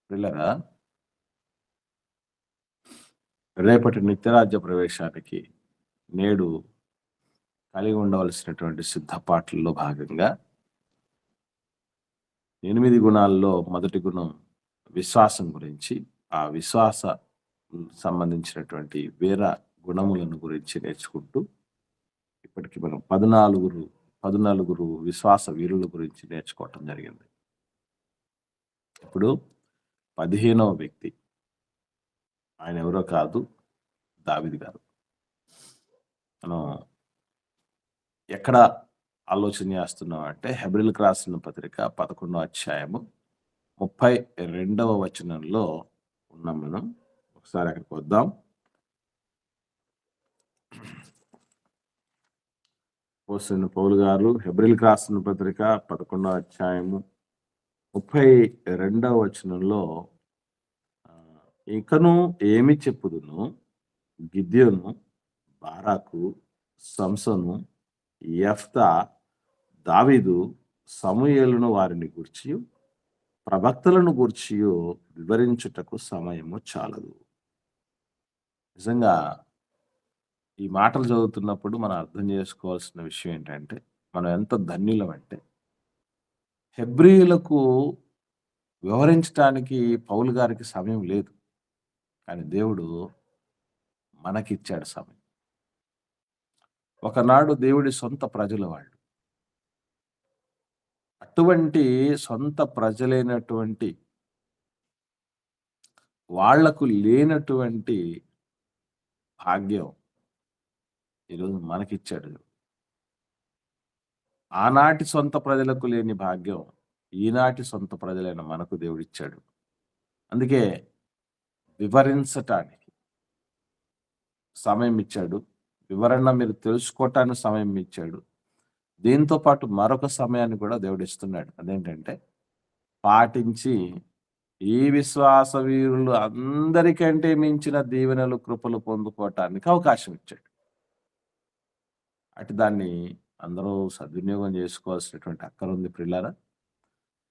పిల్లరా, రేపటి నిత్యరాజ్య ప్రవేశానికి నేడు కలిగి ఉండవలసినటువంటి సిద్ధపాట్లలో భాగంగా 8 గుణాల్లో మొదటి గుణం విశ్వాసం గురించి, ఆ విశ్వాస సంబంధించినటువంటి వేరే గుణములను గురించి నేర్చుకుంటూ ఇప్పటికి మనం 14 విశ్వాస వీరుల గురించి నేర్చుకోవటం జరిగింది. ఇప్పుడు 15వ వ్యక్తి, ఆయన ఎవరో కాదు, దావీదు గారు. మనం ఎక్కడ ఆలోచన చేస్తున్నాం అంటే హెబ్రీయులకు రాసిన పత్రిక 11వ అధ్యాయము 32వ వచనంలో ఉన్నాం మనం. ఒకసారి అక్కడికి వద్దాం. అపోస్తలుడైన పౌలు గారు హెబ్రీయులకు రాసిన పత్రిక 11వ అధ్యాయము 32వ వచనంలో ఇంకను ఏమి చెప్పుదును, గిద్యోను, బారాకు, సంసోను, యెఫ్తా, దావీదు, సమూయేలును వారిని గూర్చి ప్రవక్తలను గూర్చి వివరించుటకు సమయము చాలదు. నిజంగా ఈ మాటలు చదువుతున్నప్పుడు మనం అర్థం చేసుకోవాల్సిన విషయం ఏంటంటే, మనం ఎంత ధన్యులం అంటే, హెబ్రీయులకు వివరించడానికి పౌలు గారికి సమయం లేదు, కానీ దేవుడు మనకిచ్చాడు సమయం. ఒకనాడు దేవుడి సొంత ప్రజల వాళ్ళు, అటువంటి సొంత ప్రజలైనటువంటి వాళ్లకు లేనటువంటి భాగ్యం ఈరోజు మనకిచ్చాడు. ఆనాటి సొంత ప్రజలకు లేని భాగ్యం ఈనాటి సొంత ప్రజలైన మనకు దేవుడిచ్చాడు. అందుకే వివరించటానికి సమయం ఇచ్చాడు, వివరణ మీరు తెలుసుకోవటానికి సమయం ఇచ్చాడు. దీంతో పాటు మరొక సమయాన్ని కూడా దేవుడు ఇస్తున్నాడు. అదేంటంటే, పాటించి ఈ విశ్వాస వీరులు అందరికంటే మించిన దీవెనలు, కృపలు పొందుకోవటానికి అవకాశం ఇచ్చాడు. అటు దాన్ని అందరూ సద్వినియోగం చేసుకోవాల్సినటువంటి అక్కర ఉంది ప్రియులారా.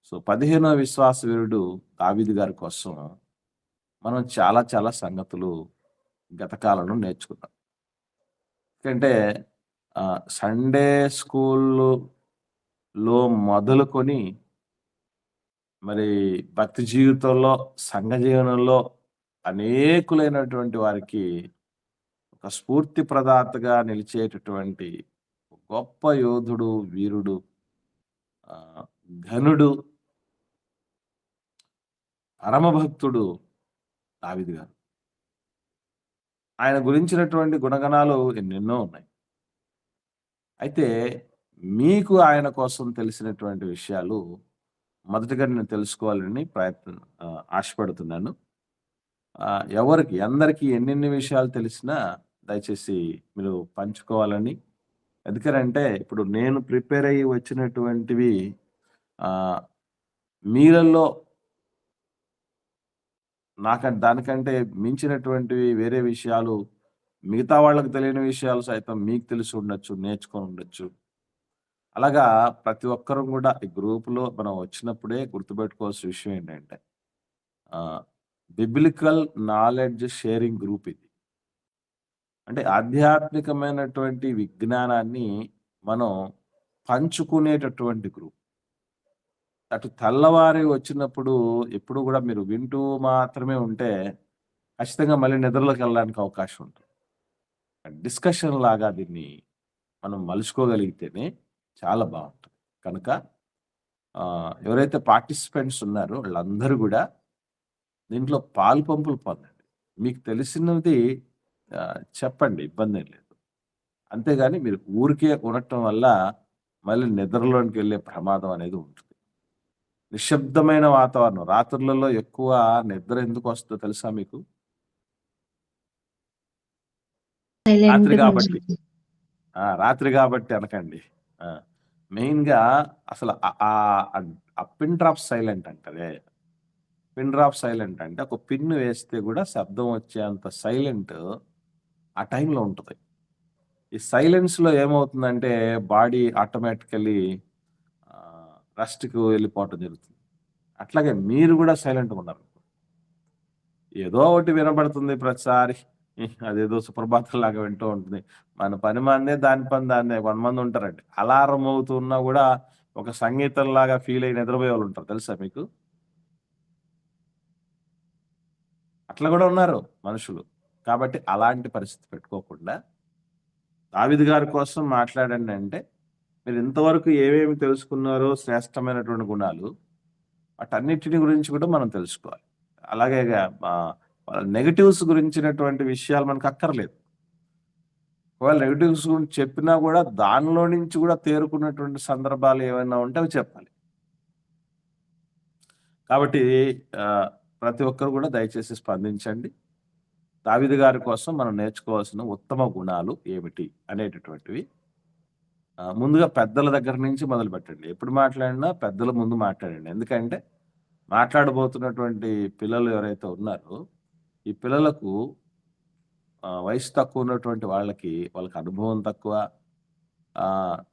సో 15వ విశ్వాస వీరుడు దావీదు గారి కోసం మనం చాలా చాలా సంగతులు గత కాలంలో నేర్చుకున్నాం. ఎందుకంటే సండే స్కూల్లో మొదలుకొని మరి భక్తి జీవితంలో, సంఘ జీవనంలో అనేకులైనటువంటి వారికి ఒక స్ఫూర్తి ప్రదాతగా నిలిచేటటువంటి గొప్ప యోధుడు, వీరుడు, ఘనుడు, పరమభక్తుడు దావీదు గారు. ఆయన గురించినటువంటి గుణగణాలు ఎన్నెన్నో ఉన్నాయి. అయితే మీకు ఆయన కోసం తెలిసినటువంటి విషయాలు మొదటిగా నేను తెలుసుకోవాలని ఆశపడుతున్నాను. ఎవరికి, అందరికీ ఎన్నెన్ని విషయాలు తెలిసినా దయచేసి మీరు పంచుకోవాలని. ఎందుకంటే ఇప్పుడు నేను ప్రిపేర్ అయ్యి వచ్చినటువంటివి మీలలో దానికంటే మించినటువంటివి వేరే విషయాలు, మిగతా వాళ్ళకి తెలియని విషయాలు సైతం మీకు తెలిసి ఉండొచ్చు, నేర్చుకొని ఉండొచ్చు. అలాగా ప్రతి ఒక్కరూ కూడా ఈ గ్రూపులో మనం వచ్చినప్పుడే గుర్తుపెట్టుకోవాల్సిన విషయం ఏంటంటే, బిబ్లికల్ నాలెడ్జ్ షేరింగ్ గ్రూప్ ఇది. అంటే ఆధ్యాత్మికమైనటువంటి విజ్ఞానాన్ని మనం పంచుకునేటటువంటి గ్రూప్. అటు తెల్లవారి వచ్చినప్పుడు ఎప్పుడు కూడా మీరు వింటూ మాత్రమే ఉంటే ఖచ్చితంగా మళ్ళీ నిద్రలోకి వెళ్ళడానికి అవకాశం ఉంటుంది. డిస్కషన్ లాగా దీన్ని మనం మలుచుకోగలిగితేనే చాలా బాగుంటుంది. కనుక ఎవరైతే పార్టిసిపెంట్స్ ఉన్నారో వాళ్ళందరూ కూడా దీంట్లో పాలు పంపులు పొందండి. మీకు తెలిసినది చెప్పండి, ఇబ్బంది ఏం లేదు. అంతేగాని మీరు ఊరికే ఉండటం వల్ల మళ్ళీ నిద్రలోనికి వెళ్ళే ప్రమాదం అనేది ఉంటుంది. నిశ్శబ్దమైన వాతావరణం, రాత్రులలో ఎక్కువ నిద్ర ఎందుకు వస్తుందో తెలుసా మీకు? రాత్రి కాబట్టి అనకండి. మెయిన్గా అసలు పిన్ డ్రాప్ సైలెంట్ అంటారే. పిన్ డ్రాప్ సైలెంట్ అంటే ఒక పిన్ వేస్తే కూడా శబ్దం వచ్చేంత సైలెంట్ ఆ టైంలో ఉంటుంది. ఈ సైలెన్స్లో ఏమవుతుందంటే బాడీ ఆటోమేటికలీ రెస్ట్కి వెళ్ళిపోవటం జరుగుతుంది. అట్లాగే మీరు కూడా సైలెంట్గా ఉన్నారు. ఏదో ఒకటి వినబడుతుంది ప్రతిసారి. అదేదో సుప్రభాతంలాగా వింటూ ఉంటుంది. మన పని మనదే, దాని పని దానిదే. 100 మంది ఉంటారండి. అలారం మోగుతున్నా గూడా ఒక సంగీతంలాగా ఫీల్ అయ్యి నిద్రపోయేవాళ్ళుంటారు. తెలుసా మీకు? అట్లా గూడా ఉన్నారు మనుషులు. కాబట్టి అలాంటి పరిస్థితి పెట్టుకోకుండా, దావీదు గారి కోసం మాట్లాడండి అంటే, మీరు ఇంతవరకు ఏమేమి తెలుసుకున్నారో శ్రేష్టమైనటువంటి గుణాలు, వాటన్నిటిని గురించి కూడా మనం తెలుసుకోవాలి. అలాగే నెగెటివ్స్ గురించినటువంటి విషయాలు మనకు అక్కర్లేదు. ఒకవేళ నెగెటివ్స్ గురించి చెప్పినా గూడా దానిలో నుంచి గూడా తేరుకున్నటువంటి సందర్భాలు ఏవైనా ఉంటే అవి చెప్పాలి. కాబట్టి ప్రతి ఒక్కరు గూడా దయచేసి స్పందించండి. దావీదు గారి కోసం మనం నేర్చుకోవాల్సిన ఉత్తమ గుణాలు ఏమిటి అనేటటువంటివి ముందుగా పెద్దల దగ్గర నుంచి మొదలుపెట్టండి. ఎప్పుడు మాట్లాడినా పెద్దల ముందు మాట్లాడండి. ఎందుకంటే మాట్లాడబోతున్నటువంటి పిల్లలు ఎవరైతే ఉన్నారో, ఈ పిల్లలకు వయసు తక్కువ ఉన్నటువంటి వాళ్ళకి అనుభవం తక్కువ.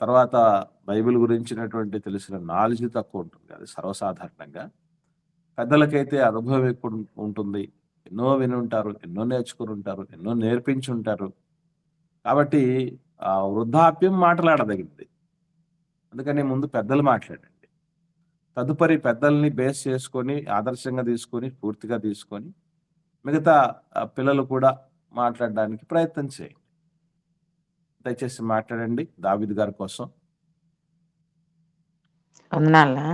తర్వాత బైబిల్ గురించినటువంటి తెలిసిన నాలెడ్జ్ తక్కువ ఉంటుంది. అది సర్వసాధారణంగా. పెద్దలకైతే అనుభవం ఎక్కువ ఉంటుంది. ఎన్నో వినుంటారు, ఎన్నో నేర్చుకొనుంటారు, ఎన్నో నేర్పించుంటారు. కాబట్టి వృద్ధాప్యం మాటలాడదగింది. అందుకని ముందు పెద్దలు మాట్లాడండి. తదుపరి పెద్దల్ని బేస్ చేసుకొని, ఆదర్శంగా తీసుకొని, పూర్తిగా తీసుకొని, మిగతా పిల్లలు కూడా మాట్లాడడానికి ప్రయత్నం చేయండి. దయచేసి మాట్లాడండి దావీదు గారి కోసం. వందనాలా?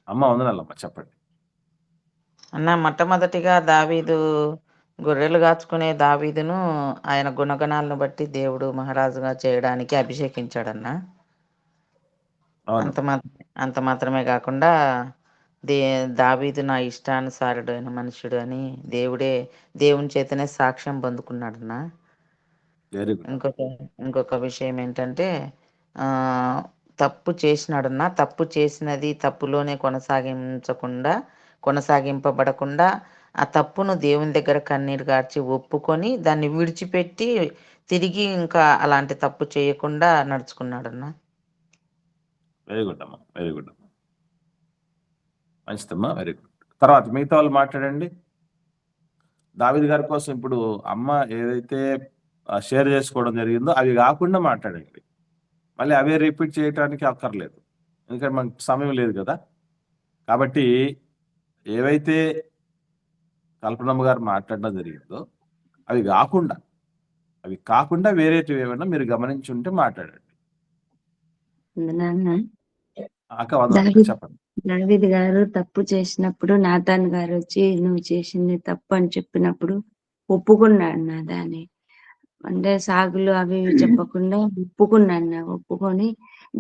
అమ్మ వందనాలమ్మ. చెప్పండి. అన్న, మొట్టమొదటిగా దావీదు గొర్రెలు కాచుకునే దావీదును ఆయన గుణగణాలను బట్టి దేవుడు మహారాజుగా చేయడానికి అభిషేకించాడన్న. అవును. అంత మాత్రమే కాకుండా దావీదు నా ఇష్టానుసారుడైన మనుషుడు అని దేవుని చేతనే సాక్ష్యం పొందుకున్నాడన్న. Very good. ఇంకొక విషయం ఏంటంటే, తప్పు చేసినాడన్నా, తప్పు చేసినది తప్పులోనే కొనసాగింపబడకుండా ఆ తప్పును దేవుని దగ్గర కన్నీరు గార్చి ఒప్పుకొని దాన్ని విడిచిపెట్టి తిరిగి ఇంకా అలాంటి తప్పు చేయకుండా నడుచుకున్నాడన్నా. వెరీ గుడ్ అమ్మా. వెరీ గుడ్ అమ్మా. మంచిదమ్మా. Very good. తర్వాత మిగతా వాళ్ళు మాట్లాడండి. దావీదు గారి కోసం ఇప్పుడు అమ్మ ఏదైతే షేర్ చేసుకోవడం జరిగిందో అవి కాకుండా మాట్లాడండి. మళ్ళీ అవే రిపీట్ చేయటానికి అక్కర్లేదు. ఎందుకంటే మనకు సమయం లేదు కదా. కాబట్టి ఏవైతే కల్పనమ్మ గారు మాట్లాడడం జరిగిందో అవి కాకుండా వేరేటివి ఏమైనా మీరు గమనించి ఉంటే మాట్లాడండి. చెప్పండి. దావీదు గారు తప్పు చేసినప్పుడు నాతాన్ గారు వచ్చి నువ్వు చేసింది తప్పు అని చెప్పినప్పుడు ఒప్పుకున్నాడు నా దాన్ని. అంటే సాగులు అవి చెప్పకుండా ఒప్పుకున్నాడు. ఒప్పుకొని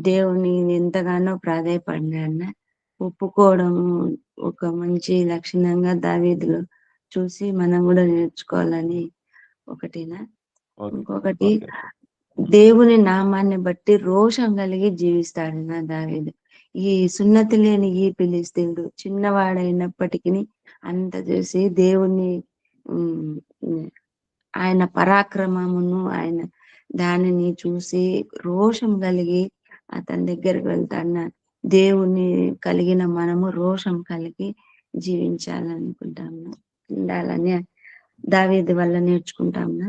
దేవుని ఎంతగానో ప్రాధాయపడినాడు. ఒప్పుకోవడం ఒక మంచి లక్షణంగా దావీదులో చూసి మనం కూడా నేర్చుకోవాలని ఒకటినా. ఇంకొకటి, దేవుని నామాన్ని బట్టి రోషం కలిగి జీవిస్తాడు నా దావీదు. ఈ సున్నతి లేని ఈ ఫిలిస్తీయుడు చిన్నవాడైనప్పటికీ అంత చూసి దేవుని ఆయన పరాక్రమమును ఆయన దానిని చూసి రోషం కలిగి అతని దగ్గరికి వెళ్తాన్న. దేవుని కలిగిన మనము రోషం కలిగి జీవించాలనుకుంటాము, ఉండాలని దావీదు వల్ల నేర్చుకుంటాము.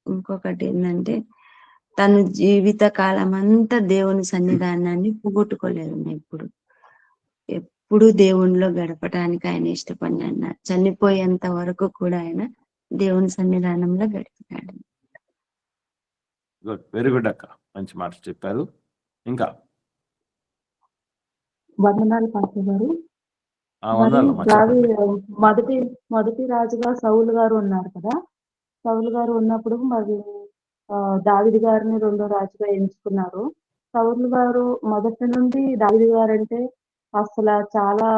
ఇంకొకటి ఏంటంటే, తను జీవిత కాలం అంతా దేవుని సన్నిధానాన్ని పోగొట్టుకోలేదు. ఎప్పుడు దేవునిలో గడపడానికి ఆయన ఇష్టపడిన చనిపోయేంత వరకు కూడా ఆయన దేవుని సన్నిధానంలో గడిపినాడు. గుడ్. వెరీ గుడ్ అక్క. మంచి మాట చెప్పారు. ఇంకా వందనాలు పాస్టర్ గారు. మొదటి రాజుగా సౌలు గారు ఉన్నారు కదా. సౌలు గారు ఉన్నప్పుడు మరి దావీదు గారిని రెండో రాజుగా ఎంచుకున్నారు. సౌలు గారు మొదటి నుండి దావీదు గారు అంటే అసలు చాలా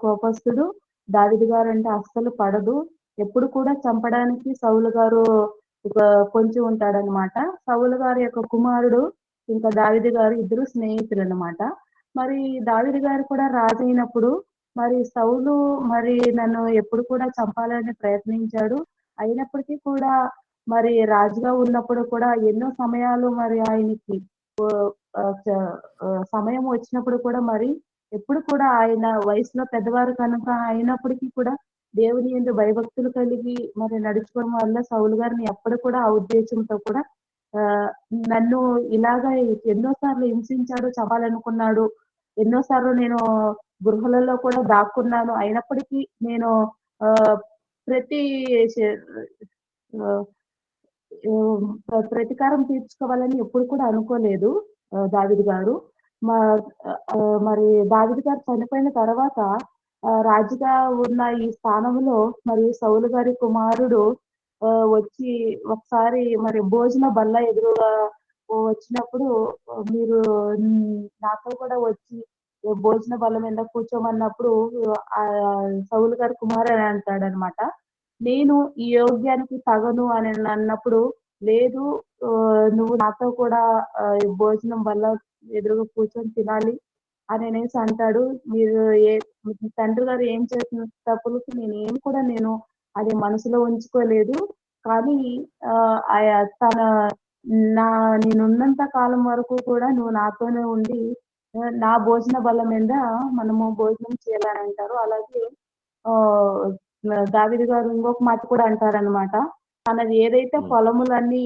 కోపస్తుడు. దావీదు గారు అంటే అస్సలు పడదు. ఎప్పుడు కూడా చంపడానికి సౌలు గారు పొంచి ఉంటాడనమాట. సౌలు గారి యొక్క కుమారుడు ఇంకా దావీదు గారు ఇద్దరు స్నేహితులు అనమాట. మరి దావీదు గారు కూడా రాజు అయినప్పుడు మరి సౌలు మరి నన్ను ఎప్పుడు కూడా చంపాలని ప్రయత్నించాడు. అయినప్పటికీ కూడా మరి రాజుగా ఉన్నప్పుడు కూడా ఎన్నో సమయాలు మరి ఆయనకి సమయం వచ్చినప్పుడు కూడా మరి ఎప్పుడు కూడా ఆయన వయసులో పెద్దవారు కనుక అయినప్పటికీ కూడా దేవుని యందు భయభక్తులు కలిగి మరి నడుచుకోవడం వల్ల సౌలు గారిని ఎప్పుడు కూడా ఆ ఉద్దేశంతో కూడా ఆ, నన్ను ఇలాగా ఎన్నోసార్లు హింసించాడు, చంపాలనుకున్నాడు, ఎన్నోసార్లు నేను గృహలలో కూడా దాక్కున్నాను, అయినప్పటికీ నేను ఆ ప్రతి శ- ఆ, ప్రతీకారం తీర్చుకోవాలని ఎప్పుడు కూడా అనుకోలేదు దావీదు గారు. మ ఆ, మరి దావీదు గారు చనిపోయిన తర్వాత రాజుగా ఉన్న ఈ స్థానంలో మరి సౌలు గారి కుమారుడు వచ్చి ఒకసారి మరి భోజన బల్ల ఎదురుగా వచ్చినప్పుడు మీరు నాతో కూడా వచ్చి భోజన బల్ల మీద కూర్చోమన్నప్పుడు ఆ సౌలు గారి కుమారుడు అని అంటాడనమాట. నేను ఈ యోగ్యానికి తగను అని అన్నప్పుడు, లేదు నువ్వు నాతో కూడా ఈ భోజనం వల్ల ఎదురుగా కూర్చొని తినాలి అని అనేసి అంటాడు. మీరు మీ తండ్రి గారు ఏం చేసిన తప్పులకి నేను అది మనసులో ఉంచుకోలేదు. కానీ తన నా నేనున్నంత కాలం వరకు కూడా నువ్వు నాతోనే ఉండి నా భోజన బల్ల మీద మనము భోజనం చేయాలని అంటారు. అలాగే ఆహ్, దావీదు గారు ఇంకొక మాట కూడా అంటారనమాట. తనది ఏదైతే ఉమ్. పొలములన్నీ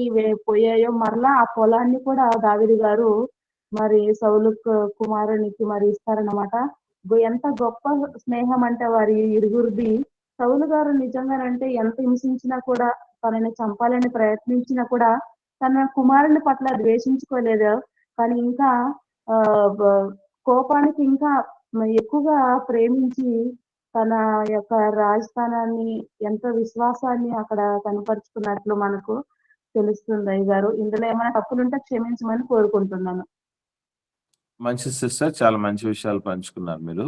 పోయాయో మరలా ఆ పొలాన్ని కూడా దావీదు గారు మరి సౌలు కుమారునికి మరి ఇస్తారనమాట. ఎంత గొప్ప స్నేహం అంటే వారి ఇరుగురిది. సౌలు గారు నిజంగానంటే ఎంత హింసించినా కూడా, తనని చంపాలని ప్రయత్నించినా కూడా తన కుమారుని పట్ల ద్వేషించుకోలేదు. కానీ ఇంకా ఆ కోపానికి ఇంకా ఎక్కువగా ప్రేమించి తన యొక్క రాజస్థానాన్ని ఎంతో విశ్వాసాన్ని అక్కడ కనపరుచుకున్నట్లు మనకు తెలుస్తుంది అయ్యగారు. ఇందులో ఏమైనా తప్పులుంటే క్షమించమని కోరుకుంటున్నాను. మంచి సిస్టర్, చాలా మంచి విషయాలు పంచుకున్నారు మీరు.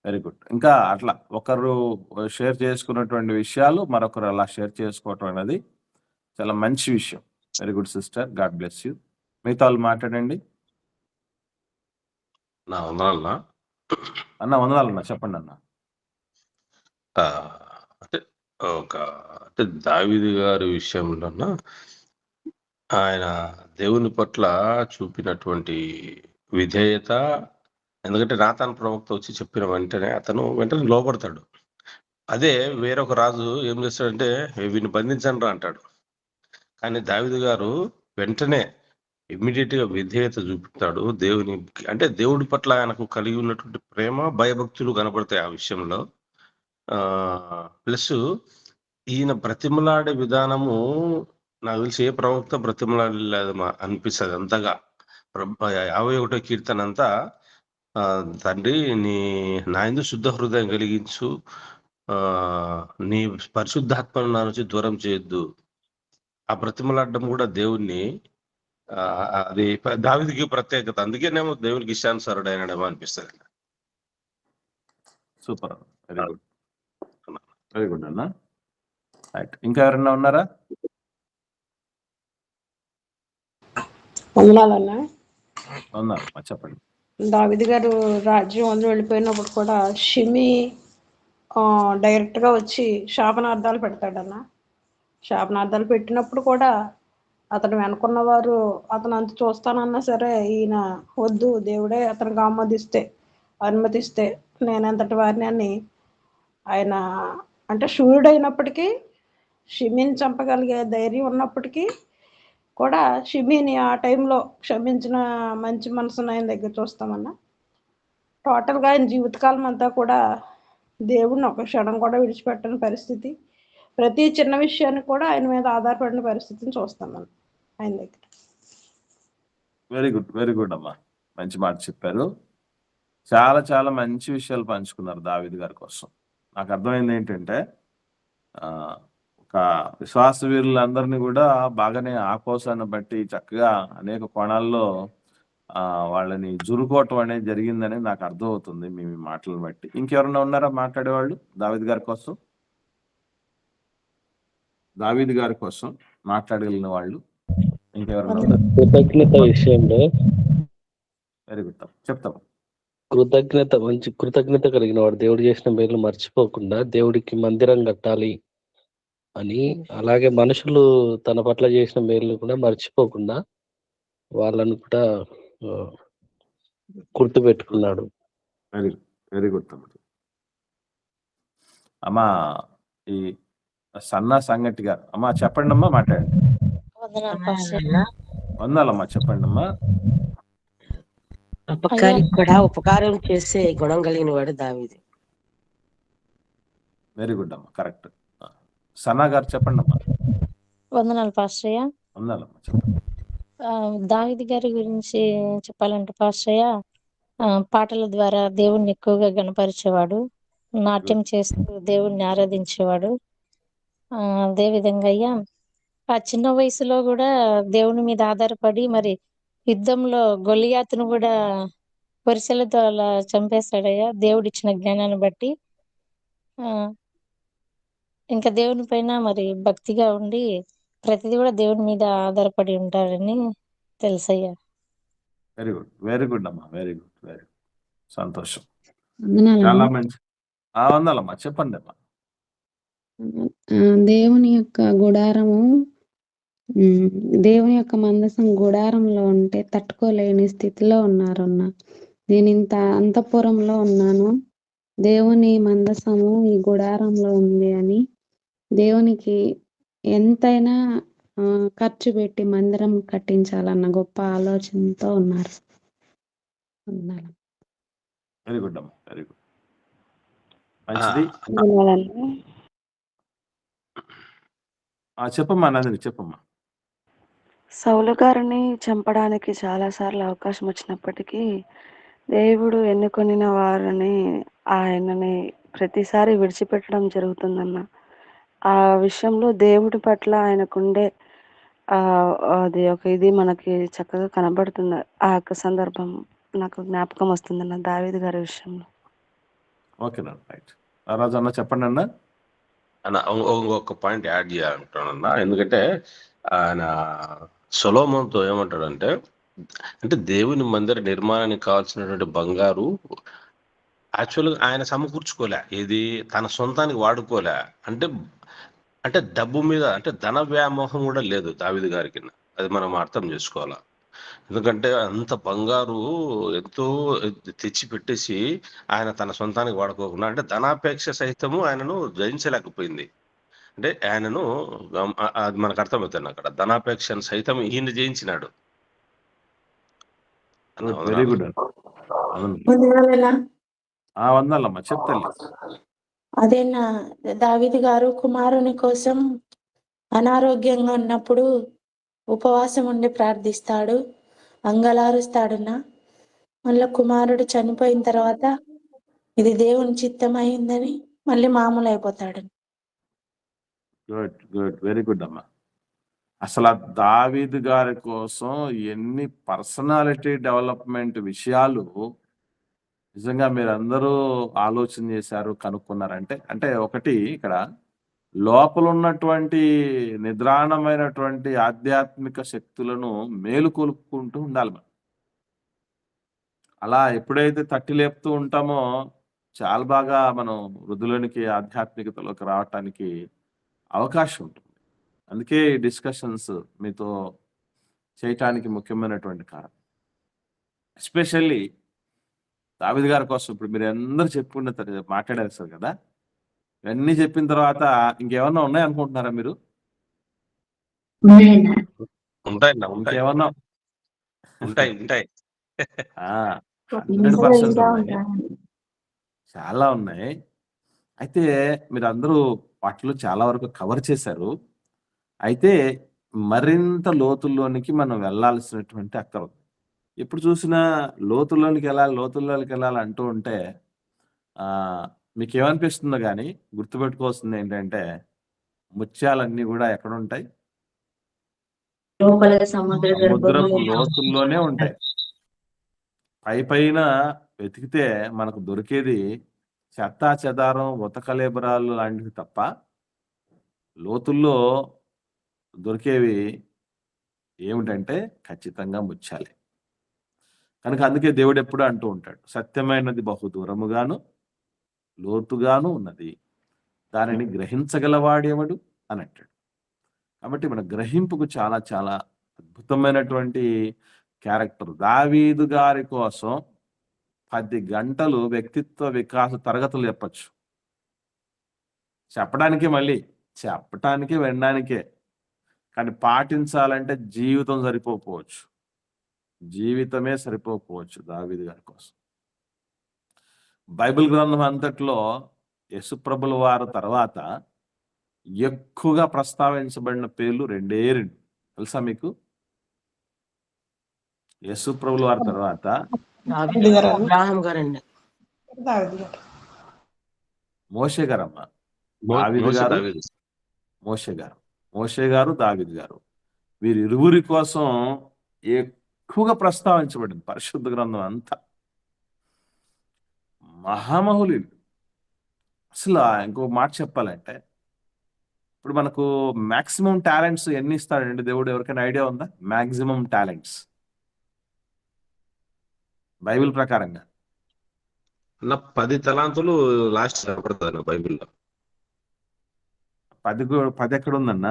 Very good. ఇంకా అట్లా ఒకరు షేర్ చేసుకున్నటువంటి విషయాలు మరొకరు అలా షేర్ చేసుకోవటం అనేది చాలా మంచి విషయం. Very good sister, God bless you. మిగతా వాళ్ళు మాట్లాడండి. నా వందనాలన్నా. అన్న వందనాలన్నా, చెప్పండి అన్న. ఆ, అంటే అంటే దావీదు గారి విషయంలోన ఆయన దేవుని పట్ల చూపినటువంటి విధేయత, ఎందుకంటే నాతాన్ ప్రవక్త వచ్చి చెప్పిన వెంటనే లోపడతాడు. అదే వేరొక రాజు ఏం చేస్తాడంటే వీడిని బంధించండి రా అంటాడు. కానీ దావీదు గారు వెంటనే ఇమ్మీడియట్ గా విధేయత చూపుతాడు దేవుని. అంటే దేవుడి పట్ల ఆయనకు కలిగి ఉన్నటువంటి ప్రేమ, భయభక్తులు కనపడతాయి ఆ విషయంలో. ప్లస్ ఈయన బ్రతిమలాడే విధానము నాకు తెలిసి ఏ ప్రవక్త బ్రతిమలాడలేదు అనిపిస్తుంది అంతగా. 51వ కీర్తన అంతా తండ్రి నా యందు శుద్ధ హృదయం కలిగించు, నీ పరిశుద్ధాత్మను నా నుంచి దూరం చేయొద్దు. ఆ బ్రతిమలాడడం కూడా దేవుణ్ణి అది దావీదుకి ప్రత్యేకత. అందుకేనేమో దేవునికి ఇష్టానుసారుడు అయినాడేమో అనిపిస్తుంది. Super, very good, very good అన్న. రైట్, ఇంకా ఎవరన్నా ఉన్నారా? వందనాలన్నా. ఉన్నారు, చెప్పండి. దావీదు గారు రాజ్యం వదిలి వెళ్ళిపోయినప్పుడు కూడా షిమి డైరెక్ట్గా వచ్చి శాపనార్థాలు పెడతాడన్న. శాపనార్థాలు పెట్టినప్పుడు కూడా అతను వెనుకున్నవారు అతను అంత చూస్తానన్నా సరే ఈయన వద్దు, దేవుడే అతనికి అనుమతిస్తే నేనంతటి వారిని అని ఆయన, అంటే శూరుడైనప్పటికీ షిమిని చంపగలిగే ధైర్యం ఉన్నప్పటికీ కూడా షిమిని ఆ టైంలో క్షమించిన మంచి మనసును ఆయన దగ్గర చూస్తామన్నా. టోటల్గా ఆయన జీవితకాలం అంతా కూడా దేవుడిని ఒక క్షణం కూడా విడిచిపెట్టని పరిస్థితి, ప్రతి చిన్న విషయాన్ని కూడా ఆయన మీద ఆధారపడిన పరిస్థితిని చూస్తామన్నా ఆయన దగ్గర. వెరీ గుడ్, వెరీ గుడ్ అమ్మా, మంచి మాట చెప్పారు. చాలా చాలా మంచి విషయాలు పంచుకున్నారు దావీదు గారి కోసం. నాకు అర్థమైంది ఏంటంటే ఒక విశ్వాస వీరులందరినీ కూడా బాగానే ఆకోసాన్ని బట్టి చక్కగా అనేక కోణాల్లో వాళ్ళని జురుకోవటం అనేది జరిగిందని నాకు అర్థమవుతుంది మీ మాటలను బట్టి. ఇంకెవరన్నా ఉన్నారా మాట్లాడేవాళ్ళు దావీదు గారి కోసం? దావీదు గారి కోసం మాట్లాడగలిగిన వాళ్ళు ఇంకెవరన్నా ఉన్నారా? కృతజ్ఞత విషయంలో వెరీ గుడ్, చెప్తాం. కృతజ్ఞత కలిగిన వాడు దేవుడు చేసిన మేలు మర్చిపోకుండా దేవుడికి మందిరం కట్టాలి అని, అలాగే మనుషులు తన పట్ల చేసిన మేలు కూడా మర్చిపోకుండా వాళ్ళను కూడా గుర్తు పెట్టుకున్నాడు. వెరీ వెరీ గుడ్ తమ్ముడు. అమ్మా ఈ సన్నా సంగటి గారు, అమ్మా చెప్పండి అమ్మా, మాట్లాడండి. వందనాలు పాస్టర్. వందనాలన్నా. వందాలమ్మా, చెప్పండి అమ్మా. అయ్యా ఉపకారికి కూడా ఉపకారం చేసే గుణం కలిగిన వాడు దావీదు. వెరీ గుడ్ అమ్మా, కరెక్ట్. సన్నా గారు చెప్పండి అమ్మా. వందనాలు పాస్టర్య్య. వందాలమ్మా, చెప్పండి. దావీదు గారి గురించి చెప్పాలంటే పాస్టర్య్య పాటల ద్వారా దేవుణ్ణి ఎక్కువగా గణపరిచేవాడు, నాట్యం చేస్తూ దేవుణ్ణి ఆరాధించేవాడు. అదే విధంగా అయ్యా ఆ చిన్న వయసులో కూడా దేవుని మీద ఆధారపడి మరి యుద్ధంలో గొలియాతును కూడా వరిసెలతో అలా చంపేశాడయ్యా దేవుడిచ్చిన జ్ఞానాన్ని బట్టి. ఆ ఇంకా దేవుని పైన మరి భక్తిగా ఉండి ప్రతిదీ కూడా దేవుని మీద ఆధారపడి ఉంటాడని తెలుసయ్యా. వెరీ గుడ్ అమ్మా, వెరీ గుడ్, వెరీ గుడ్, సంతోషం. వందనాలన్నా. చాలా మంచి. వందాలమ్మా, చెప్పండి అమ్మా. దేవుని యొక్క గుడారము, దేవుని యొక్క మందసం గుడారంలో ఉంటే తట్టుకోలేని స్థితిలో ఉన్నారన్న. నేను ఇంత అంతఃపురంలో ఉన్నాను, దేవుని మందసము ఈ గుడారంలో ఉంది అని దేవునికి ఎంతైనా ఖర్చు పెట్టి మందిరం కట్టించాలన్న గొప్ప ఆలోచనతో ఉన్నారు. వందనాలు. వెరీ గుడ్ అమ్మా, వెరీ గుడ్, మంచిది. చెప్పమ్మా నందిని, చెప్పమ్మా. సౌలు గారిని చంపడానికి చాలాసార్లు అవకాశం వచ్చినప్పటికీ దేవుడు ఎన్నుకొనిన వారిని ఆయనని ప్రతిసారి విడిచిపెట్టడం జరుగుతుందన్న. ఆ విషయంలో దేవుడి పట్ల ఆయనకుండే అది ఒక ఇది మనకి చక్కగా కనబడుతుంది. ఆ యొక్క సందర్భం నాకు జ్ఞాపకం వస్తుందన్న దావీదు గారి విషయంలో. ఓకేనా, రైట్. రాజు అన్న చెప్పండి అన్న. ఇంకొక పాయింట్ యాడ్ చేయాలంటున్నా. ఎందుకంటే ఆయన సొలొమోనుతో ఏమంటాడంటే, అంటే దేవుని మందిర నిర్మాణానికి కావాల్సినటువంటి బంగారు యాక్చువల్గా ఆయన సమకూర్చుకోలే, ఇది తన సొంతానికి వాడుకోలే. అంటే డబ్బు మీద, అంటే ధన వ్యామోహం కూడా లేదు దావీదు గారికి. అది మనం అర్థం చేసుకోవాలా. ఎందుకంటే అంత బంగారు ఎంతో తెచ్చి పెట్టేసి ఆయన తన సొంతానికి వాడుకోకుండా, అంటే ధనాపేక్ష సహితము ఆయనను జయించలేకపోయింది. అంటే ఆయనను అది మనకు అర్థమవుతుంది. అక్కడ ధనాపేక్షను సైతం ఈయన జయించినాడు. Very good. వందాలమ్మా, చెప్తాను. అదేనా దావీదు గారు కుమారుని కోసం అనారోగ్యంగా ఉన్నప్పుడు ఉపవాసం ఉండి ప్రార్థిస్తాడు, అంగలారుస్తాడున్నా. మళ్ళీ కుమారుడు చనిపోయిన తర్వాత ఇది దేవుని చిత్తం అయిందని మళ్ళీ మామూలు అయిపోతాడు. గుడ్ గుడ్, వెరీ గుడ్ అమ్మా. అసలు దావీదు గారి కోసం ఎన్ని పర్సనాలిటీ డెవలప్మెంట్ విషయాలు నిజంగా మీరందరూ ఆలోచన చేశారు, కనుక్కున్నారంటే. అంటే ఒకటి ఇక్కడ లోపల ఉన్నటువంటి నిద్రాణమైనటువంటి ఆధ్యాత్మిక శక్తులను మేలుకొలుపుకుంటూ ఉండాలి మనం. అలా ఎప్పుడైతే తట్టి లేపుతూ ఉంటామో చాలా బాగా మనం వృద్ధులోనికి ఆధ్యాత్మికతలోకి రావటానికి అవకాశం ఉంటుంది. అందుకే ఈ డిస్కషన్స్ మీతో చేయటానికి ముఖ్యమైనటువంటి కారణం. ఎస్పెషల్లీ దావీదు గారి కోసం ఇప్పుడు మీరు అందరూ చెప్పుకున్న మాట్లాడారు సార్ కదా, ఇవన్నీ చెప్పిన తర్వాత ఇంకేమన్నా ఉన్నాయి అనుకుంటున్నారా మీరు? ఇంకేమన్నా ఉంటాయి 100% ఉన్నాయి, చాలా ఉన్నాయి. అయితే మీరు అందరూ వాటిలో చాలా వరకు కవర్ చేశారు. అయితే మరింత లోతుల్లోనికి మనం వెళ్ళాల్సినటువంటి అక్కర ఉంది. ఎప్పుడు చూసినా లోతుల్లోనికి వెళ్ళాలి అంటూ ఉంటే మీకు ఏమనిపిస్తుందో కానీ గుర్తుపెట్టుకోవాల్సింది ఏంటంటే, ముత్యాలన్నీ కూడా ఎక్కడ ఉంటాయి? సముద్రపు లోతుల్లోనే ఉంటాయి. పైన వెతికితే మనకు దొరికేది చెత్తా చెదారం, ఉతకలేబరాలు లాంటివి తప్ప లోతుల్లో దొరికేవి ఏమిటంటే ఖచ్చితంగా ముత్యాలే. కనుక అందుకే దేవుడు ఎప్పుడు అంటూ ఉంటాడు, సత్యమైనది బహు దూరముగాను లోతుగాను ఉన్నది, దానిని గ్రహించగలవాడేవాడు అని అంటాడు. కాబట్టి మన గ్రహింపుకు చాలా చాలా అద్భుతమైనటువంటి క్యారెక్టర్. దావీదు గారి కోసం 10 గంటలు వ్యక్తిత్వ వికాస తరగతులు చెప్పచ్చు. చెప్పటానికే వినడానికే. కానీ పాటించాలంటే జీవితం సరిపోకపోవచ్చు. జీవితమే సరిపోకపోవచ్చు దావీదు గారి కోసం. బైబిల్ గ్రంథం అంతట్లో యేసుప్రభుల వారి తర్వాత ఎక్కువగా ప్రస్తావించబడిన పేర్లు 2 తెలుసా మీకు? యేసుప్రభుల వారి తర్వాత దావీదు గారు, అబ్రాహాం గారండి. దావీదు గారు. మోషే గారమ్మ. మో- దావీదు మోసే గారు, దావీదు. మోషే గారు, దావీదు గారు. వీరిరువురి కోసం ఎక్కువగా ప్రస్తావించబడింది పరిశుద్ధ గ్రంథం అంతా. మహామహులు. అసలు ఇంకో మాట చెప్పాలంటే, ఇప్పుడు మనకు మాక్సిమం టాలెంట్స్ ఎన్ని ఇస్తాడండి దేవుడు? ఎవరికైనా ఐడియా ఉందా? మాక్సిమం టాలెంట్స్ బైబిల్ ప్రకారంగా అన్న 10 తలాంతులు లాస్ట్ కనపడుతుంది బైబిల్లో. 10 ఎక్కడ ఉందన్న?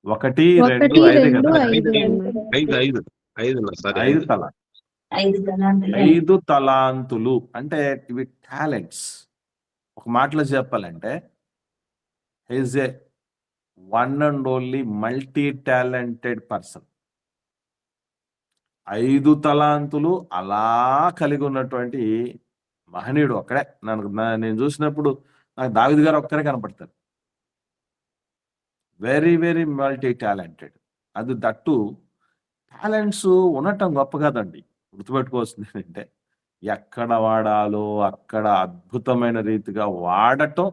1, 2, 1, 5 2, కదా? 5 అన్న. ఐదు అన్న, సారీ 5 తలాంతులు అంటే ఇవి టాలెంట్స్. ఒక మాటలో చెప్పాలంటే is a one and only multi talented person. 5 తలాంతులు అలా కలిగి ఉన్నటువంటి మహనీయుడు ఒక్కడే. నేను చూసినప్పుడు నాకు దావీదు గారు ఒక్కరే కనపడతారు. Very very multi talented. అది దట్టు టాలెంట్స్ ఉండటం గొప్ప కాదండి. గుర్తుపెట్టుకోవాల్సింది ఏంటంటే ఎక్కడ వాడాలో అక్కడ అద్భుతమైన రీతిగా వాడటం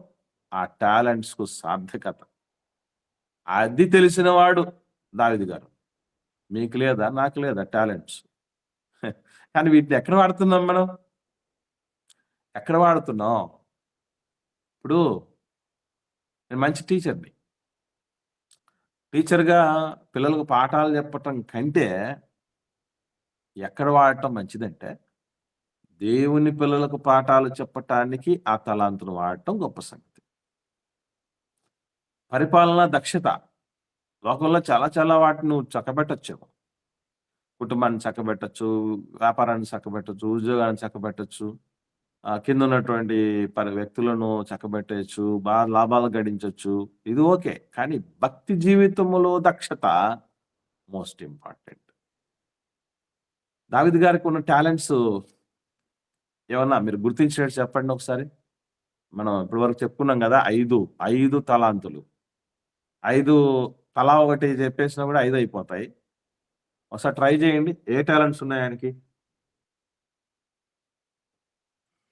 ఆ టాలెంట్స్కు సార్థకత. అది తెలిసిన వాడు దావీదు గారు. మీకు లేదా, నాకు లేదా టాలెంట్స్? కానీ వీటిని ఎక్కడ వాడుతున్నాం మనం? ఎక్కడ వాడుతున్నాం? ఇప్పుడు నేను మంచి టీచర్ని. టీచర్గా పిల్లలకు పాఠాలు చెప్పటం కంటే ఎక్కడ వాడటం మంచిదంటే దేవుని పిల్లలకు పాఠాలు చెప్పటానికి ఆ తలాంతును వాడటం గొప్ప సంగతి. పరిపాలన దక్షత. లోకంలో చాలా చాలా వాటిని నువ్వు చక్కబెట్టచ్చు. కుటుంబాన్ని చక్కబెట్టచ్చు, వ్యాపారాన్ని చక్కబెట్టచ్చు, ఉద్యోగాన్ని చక్కబెట్టచ్చు, కింద ఉన్నటువంటి వ్యక్తులను చక్కబెట్టచ్చు, బాగా లాభాలు గడించవచ్చు. ఇది ఓకే. కానీ భక్తి జీవితంలో దక్షత మోస్ట్ ఇంపార్టెంట్. దావీదు గారికి ఉన్న టాలెంట్స్ ఏమన్నా మీరు గుర్తించినట్టు చెప్పండి ఒకసారి. మనం ఇప్పటి వరకు చెప్పుకున్నాం కదా, 5 తలాంతులు. 5 తలా ఒకటి చెప్పేసినా కూడా 5 అయిపోతాయి. ఒకసారి ట్రై చేయండి. ఏ టాలెంట్స్ ఉన్నాయి ఆయనకి?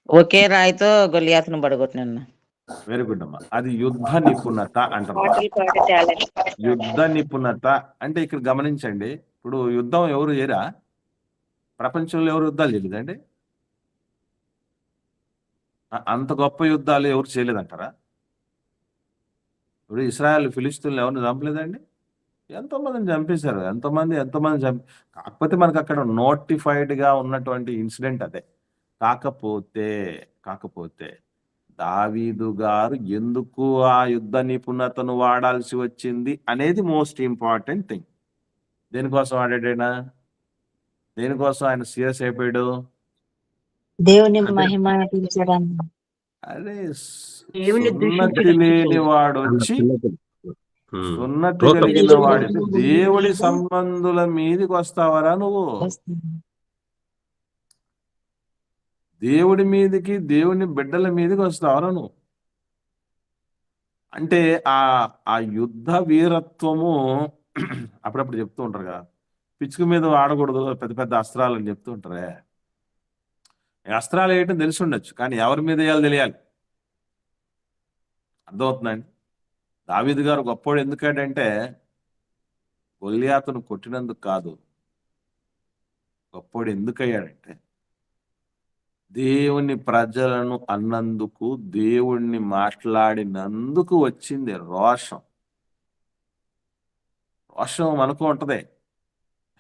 ఒకే రాయితో గొలియాతును పడగొట్టినన్న. వెరీ గుడ్ అమ్మా. అది యుద్ధ నిపుణత అంటారు. పాటలు పాడే టాలెంట్. యుద్ధ నిపుణత అంటే ఇక్కడ గమనించండి. ఇప్పుడు యుద్ధం ఎవరు చేయరా? ప్రపంచంలో ఎవరు యుద్ధాలు చేయలేదండి? అంత గొప్ప యుద్ధాలు ఎవరు చేయలేదంటారా? ఇప్పుడు ఇస్రాయల్ ఫిలిస్తీన్లు ఎవరిని చంపలేదండి? ఎంతోమందిని చంపేశారు. ఎంతోమంది కాకపోతే మనకు అక్కడ నోటిఫైడ్గా ఉన్నటువంటి ఇన్సిడెంట్ అదే. కాకపోతే దావీదు గారు ఎందుకు ఆ యుద్ధ నిపుణతను వాడాల్సి వచ్చింది అనేది మోస్ట్ ఇంపార్టెంట్ థింగ్. దేనికోసం వాడాడైనా? దేనికోసం ఆయన సీరియస్ అయిపోయాడు? దేవుని అంటే మహిమ నటించడానికి. అరే దేవుని సున్నతి లేని వాడు వచ్చి సున్నతి రోత కలిగిన వాడికి దేవుడి సంబంధుల మీదకి వస్తావరా నువ్వు? దేవుడి మీదకి, దేవుని బిడ్డల మీదకి వస్తావరా నువ్వు? అంటే ఆ యుద్ధ వీరత్వము అప్పుడప్పుడు చెప్తూ ఉంటారు కదా, పిచ్చుక మీద వాడకూడదు పెద్ద పెద్ద అస్త్రాలు అని చెప్తూ ఉంటారే. అస్త్రాలు వేయటం తెలిసి ఉండొచ్చు, కానీ ఎవరి మీద వేయాలో తెలియాలి. అర్థమవుతుందండి? దావీదు గారు గొప్పోడు ఎందుకంటే గొల్లియాతును కొట్టినందుకు కాదు. గొప్పోడు ఎందుకయ్యాడంటే దేవుని ప్రజలను అన్నందుకు, దేవుణ్ణి మాట్లాడినందుకు వచ్చింది రోషం. రోషం మనకు ఉంటదే,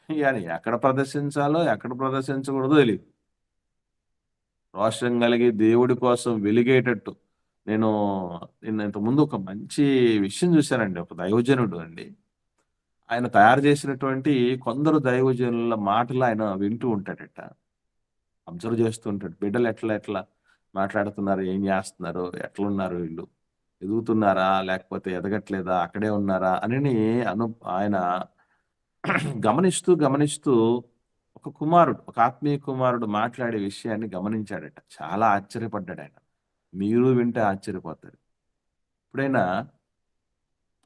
కానీ ఎక్కడ ప్రదర్శించాలో ఎక్కడ ప్రదర్శించకూడదో తెలియదు. రోషం కలిగి దేవుడి కోసం వెలిగేటట్టు. నేను ఇంతకుముందు ఒక మంచి విషయం చూశానండి. ఒక దైవజనుడు అండి, ఆయన తయారు చేసినటువంటి కొందరు దైవజనుల మాటలు ఆయన వింటూ ఉంటాడట. అబ్జర్వ్ చేస్తూ ఉంటాడు. బిడ్డలు ఎట్లా మాట్లాడుతున్నారు, ఏం చేస్తున్నారు, ఎట్లున్నారు వీళ్ళు, ఎదుగుతున్నారా లేకపోతే ఎదగట్లేదా, అక్కడే ఉన్నారా అని ఆయన గమనిస్తూ ఒక ఆత్మీయ కుమారుడు మాట్లాడే విషయాన్ని గమనించాడట. చాలా ఆశ్చర్యపడ్డాడు ఆయన. మీరు వింటే ఆశ్చర్యపోతారు. ఎప్పుడైనా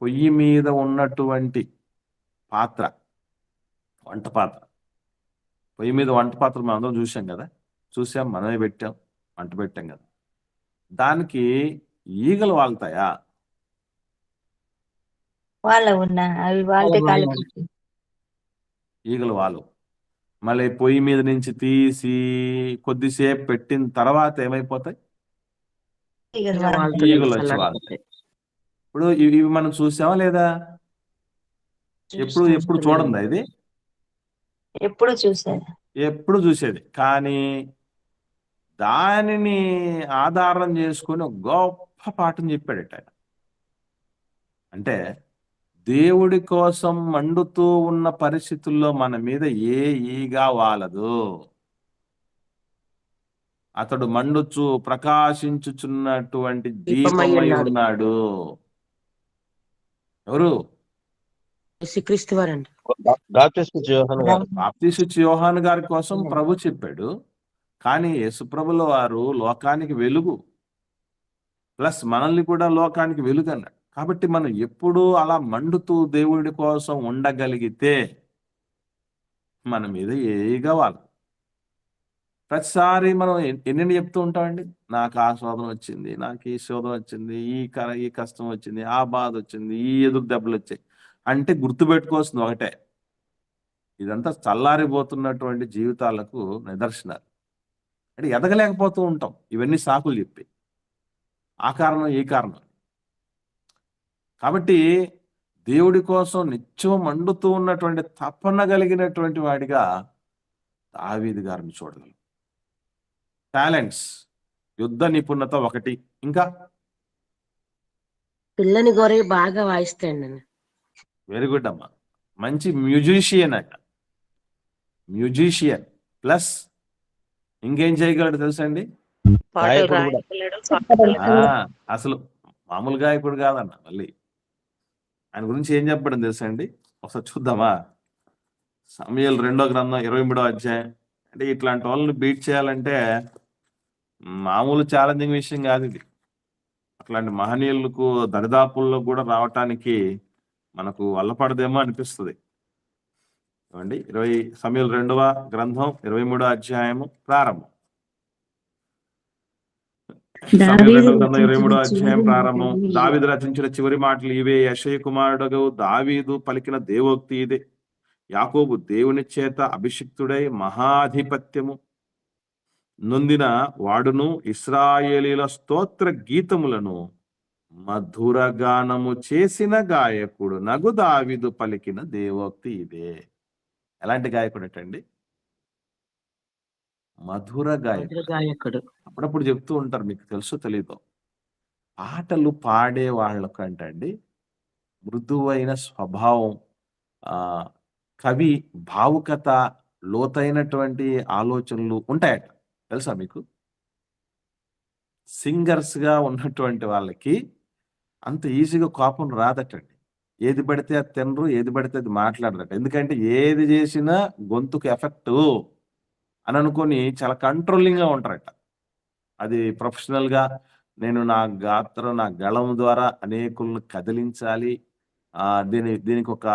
పొయ్యి మీద ఉన్నటువంటి పాత్ర, వంట పాత్ర, పొయ్యి మీద వంట పాత్ర మనం అందరం చూసాం కదా, మనమే పెట్టాం, వంట పెట్టాం కదా, దానికి ఈగలు వాళ్తాయా? అవి వాళ్ళే కాలిపోతాయి. ఈగలు వాలు. మళ్ళీ పొయ్యి మీద నుంచి తీసి కొద్దిసేపు పెట్టిన తర్వాత ఏమైపోతాయి? ఈగలు వచ్చి వాళ్తాయి. ఇప్పుడు ఇవి మనం చూసామా లేదా? ఎప్పుడు చూడండి ఇది, ఎప్పుడు చూసేది. కానీ దానిని ఆధారం చేసుకుని ఒక గొప్ప పాఠం చెప్పాడట ఆయన. అంటే దేవుడి కోసం మండుతూ ఉన్న పరిస్థితుల్లో మన మీద ఏ ఈగా వాలదు. అతడు మండుచు ప్రకాశించుచున్నటువంటి దీపమై ఉన్నాడు. ఎవరు? యేసుక్రీస్తు వారండి. బాప్తీసు యోహాను గారి కోసం ప్రభు చెప్పాడు. కానీ యేసుప్రభుల వారు లోకానికి వెలుగు, ప్లస్ మనల్ని కూడా లోకానికి వెలుగు అన్నాడు. కాబట్టి మనం ఎప్పుడూ అలా మండుతూ దేవుడి కోసం ఉండగలిగితే మన మీద ఏగా వాళ్ళు. ప్రతిసారి మనం ఎన్ని చెప్తూ ఉంటామండి, నాకు ఆ శోధన వచ్చింది, నాకు ఈ శోధన వచ్చింది, ఈ కష్టం వచ్చింది, ఆ బాధ వచ్చింది, ఈ ఎదురు దెబ్బలు వచ్చాయి అంటే గుర్తుపెట్టుకోవాల్సింది ఒకటే, ఇదంతా చల్లారిపోతున్నటువంటి జీవితాలకు నిదర్శనాలు. అంటే ఎదగలేకపోతూ ఉంటాం ఇవన్నీ సాకులు చెప్పి, ఆ కారణం ఈ కారణం. కాబట్టి దేవుడి కోసం నిత్యం మండుతూ ఉన్నటువంటి తపన కలిగినటువంటి వాడిగా దావీదు గారిని చూడగలం. టాలెంట్స్, యుద్ధ నిపుణత ఒకటి, ఇంకా పిల్లని గొర్రె బాగా వాయిస్తాయండి. వెరీ గుడ్ అమ్మా, మంచి మ్యూజిషియన్ అట. మ్యూజిషియన్ ప్లస్ ఇంకేం చేయగలడు తెలుసా అండి? అసలు మామూలు గాయకుడు కాదన్న. మళ్ళీ ఆయన గురించి ఏం చెప్పడం తెలుసా అండి? ఒకసారి చూద్దామా? సమూయేలు 2వ గ్రంథం 23వ అధ్యాయం. అంటే ఇట్లాంటి వాళ్ళని బీట్ చేయాలంటే మామూలు ఛాలెంజింగ్ విషయం కాదు ఇది. అట్లాంటి మహనీయులకు దరిదాపుల్లో కూడా రావటానికి మనకు వల్లపడదేమో అనిపిస్తుంది. ఏమండి, సమూయేలు 2వ గ్రంథం 23వ అధ్యాయము ప్రారంభం. సమూయేలు 2వ గ్రంథం 23వ అధ్యాయం ప్రారంభం. దావీదు రచించిన చివరి మాటలు ఇవే. యెషయ కుమారుడు దావీదు పలికిన దేవోక్తి ఇదే. యాకోబు దేవుని చేత అభిషిక్తుడై మహాధిపత్యము నొందిన వాడును, ఇశ్రాయేలీల స్తోత్ర గీతములను మధురగానము చేసిన గాయకుడు నగు దావీదు పలికిన దేవోక్తి ఇదే. ఎలాంటి గాయకుడు అటండి? మధుర గాయకుడు. అప్పుడప్పుడు చెప్తూ ఉంటారు, మీకు తెలుసో తెలీదో, పాటలు పాడే వాళ్ళకంటండి మృదువైన స్వభావం, కవి భావుకత, లోతైనటువంటి ఆలోచనలు ఉంటాయట. తెలుసా మీకు? సింగర్స్ గా ఉన్నటువంటి వాళ్ళకి అంత ఈజీగా కోపం రాదటండి. ఏది పడితే అది తినరు, ఏది పడితే అది మాట్లాడరట. ఎందుకంటే ఏది చేసినా గొంతుకు ఎఫెక్ట్ అని అనుకొని చాలా కంట్రోలింగ్ గా ఉంటారట. అది ప్రొఫెషనల్ గా నేను నా గళం ద్వారా అనేకులను కదిలించాలి, దీనికి ఒక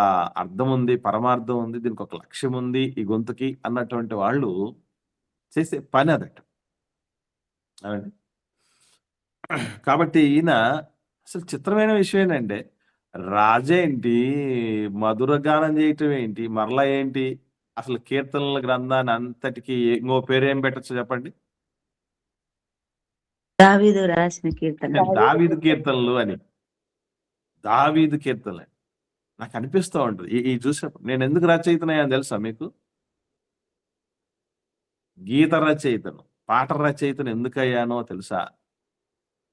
అర్థం ఉంది, పరమార్థం ఉంది, దీనికి ఒక లక్ష్యం ఉంది ఈ గొంతుకి అన్నటువంటి వాళ్ళు చేసే పని అదట. అవండి. కాబట్టి ఈయన అసలు చిత్రమైన విషయం ఏంటంటే, రాజేంటి, మధుర గానం చేయటం ఏంటి, మరలా ఏంటి, అసలు కీర్తనల గ్రంథాన్ని అంతటికి ఇంకో పేరు ఏం పెట్టచ్చు చెప్పండి? దావీదు రాసిన కీర్తన, దావీదు కీర్తనలు అని. దావీదు కీర్తనలు నాకు అనిపిస్తూ ఉంటుంది ఈ చూసినప్పుడు. నేను ఎందుకు రచయితనయ్యాను తెలుసా మీకు? గీత రచయితను, పాట రచయితను ఎందుకు అయ్యానో తెలుసా?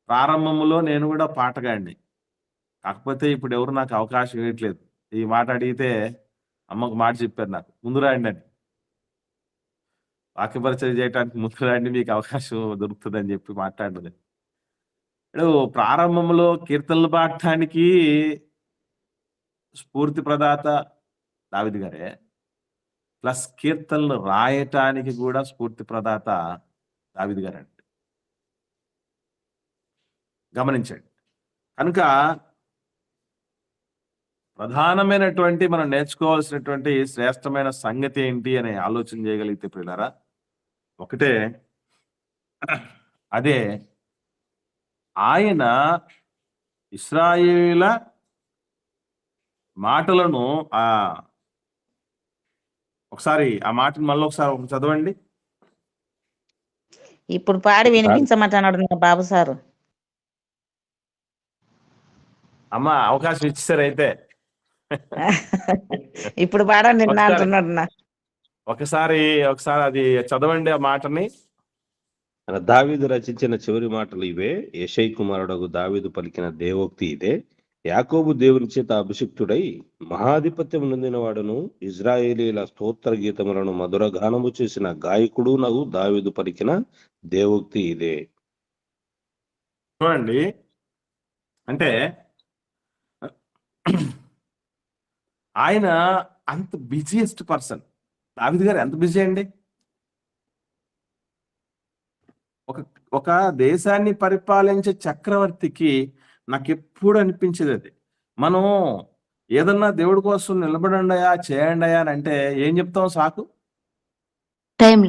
ప్రారంభంలో నేను కూడా పాటగాడిని, కాకపోతే ఇప్పుడు ఎవరు నాకు అవకాశం ఇవ్వట్లేదు. ఈ మాట అడిగితే అమ్మకు మాట చెప్పారు నాకు, ముందు రాయండి అని. వాక్య పరిచయం చేయడానికి ముందు రండి, మీకు అవకాశం దొరుకుతుందని చెప్పి మాట్లాడదు. ఇప్పుడు ప్రారంభంలో కీర్తనలు పాడటానికి స్ఫూర్తి ప్రదాత దావీదు గారే, ప్లస్ కీర్తనలు రాయటానికి కూడా స్ఫూర్తి ప్రదాత దావీదు గారండి. గమనించండి. కనుక ప్రధానమైనటువంటి మనం నేర్చుకోవాల్సినటువంటి శ్రేష్టమైన సంగతి ఏంటి అని ఆలోచన చేయగలిగితే ప్రియులారా, ఒకటే, అదే ఆయన ఇశ్రాయేలీయుల మాటలను ఒకసారి ఆ మాటను మళ్ళీ ఒకసారి చదవండి. ఇప్పుడు పాడి వినిపించమంటున్నాడు నా బాబు సారు. అమ్మ అవకాశం ఇచ్చేసారు అయితే. ఇప్పుడు పాడండి నిన్న అంటున్నాడు నా. ఒకసారి అది చదవండి ఆ మాటని. దావీదు రచించిన చివరి మాటలు ఇవే. యెషయి కుమారుడగు దావీదు పలికిన దేవోక్తి ఇదే. యాకోబు దేవుని చేత అభిషిక్తుడై మహాధిపత్యం నొందిన వాడును, ఇజ్రాయేలీల స్తోత్ర గీతములను మధుర గానము చేసిన గాయకుడు నగు దావీదు పలికిన దేవోక్తి ఇదే. చూడండి, అంటే ఆయన అంత బిజియెస్ట్ పర్సన్. దావీదు గారు ఎంత బిజీ అండి. ఒక దేశాన్ని పరిపాలించే చక్రవర్తికి నాకు ఎప్పుడు అనిపించేది అది, మనం ఏదన్నా దేవుడి కోసం నిలబడండియా, చేయండియా అని అంటే ఏం చెప్తాం? సాకు, టైం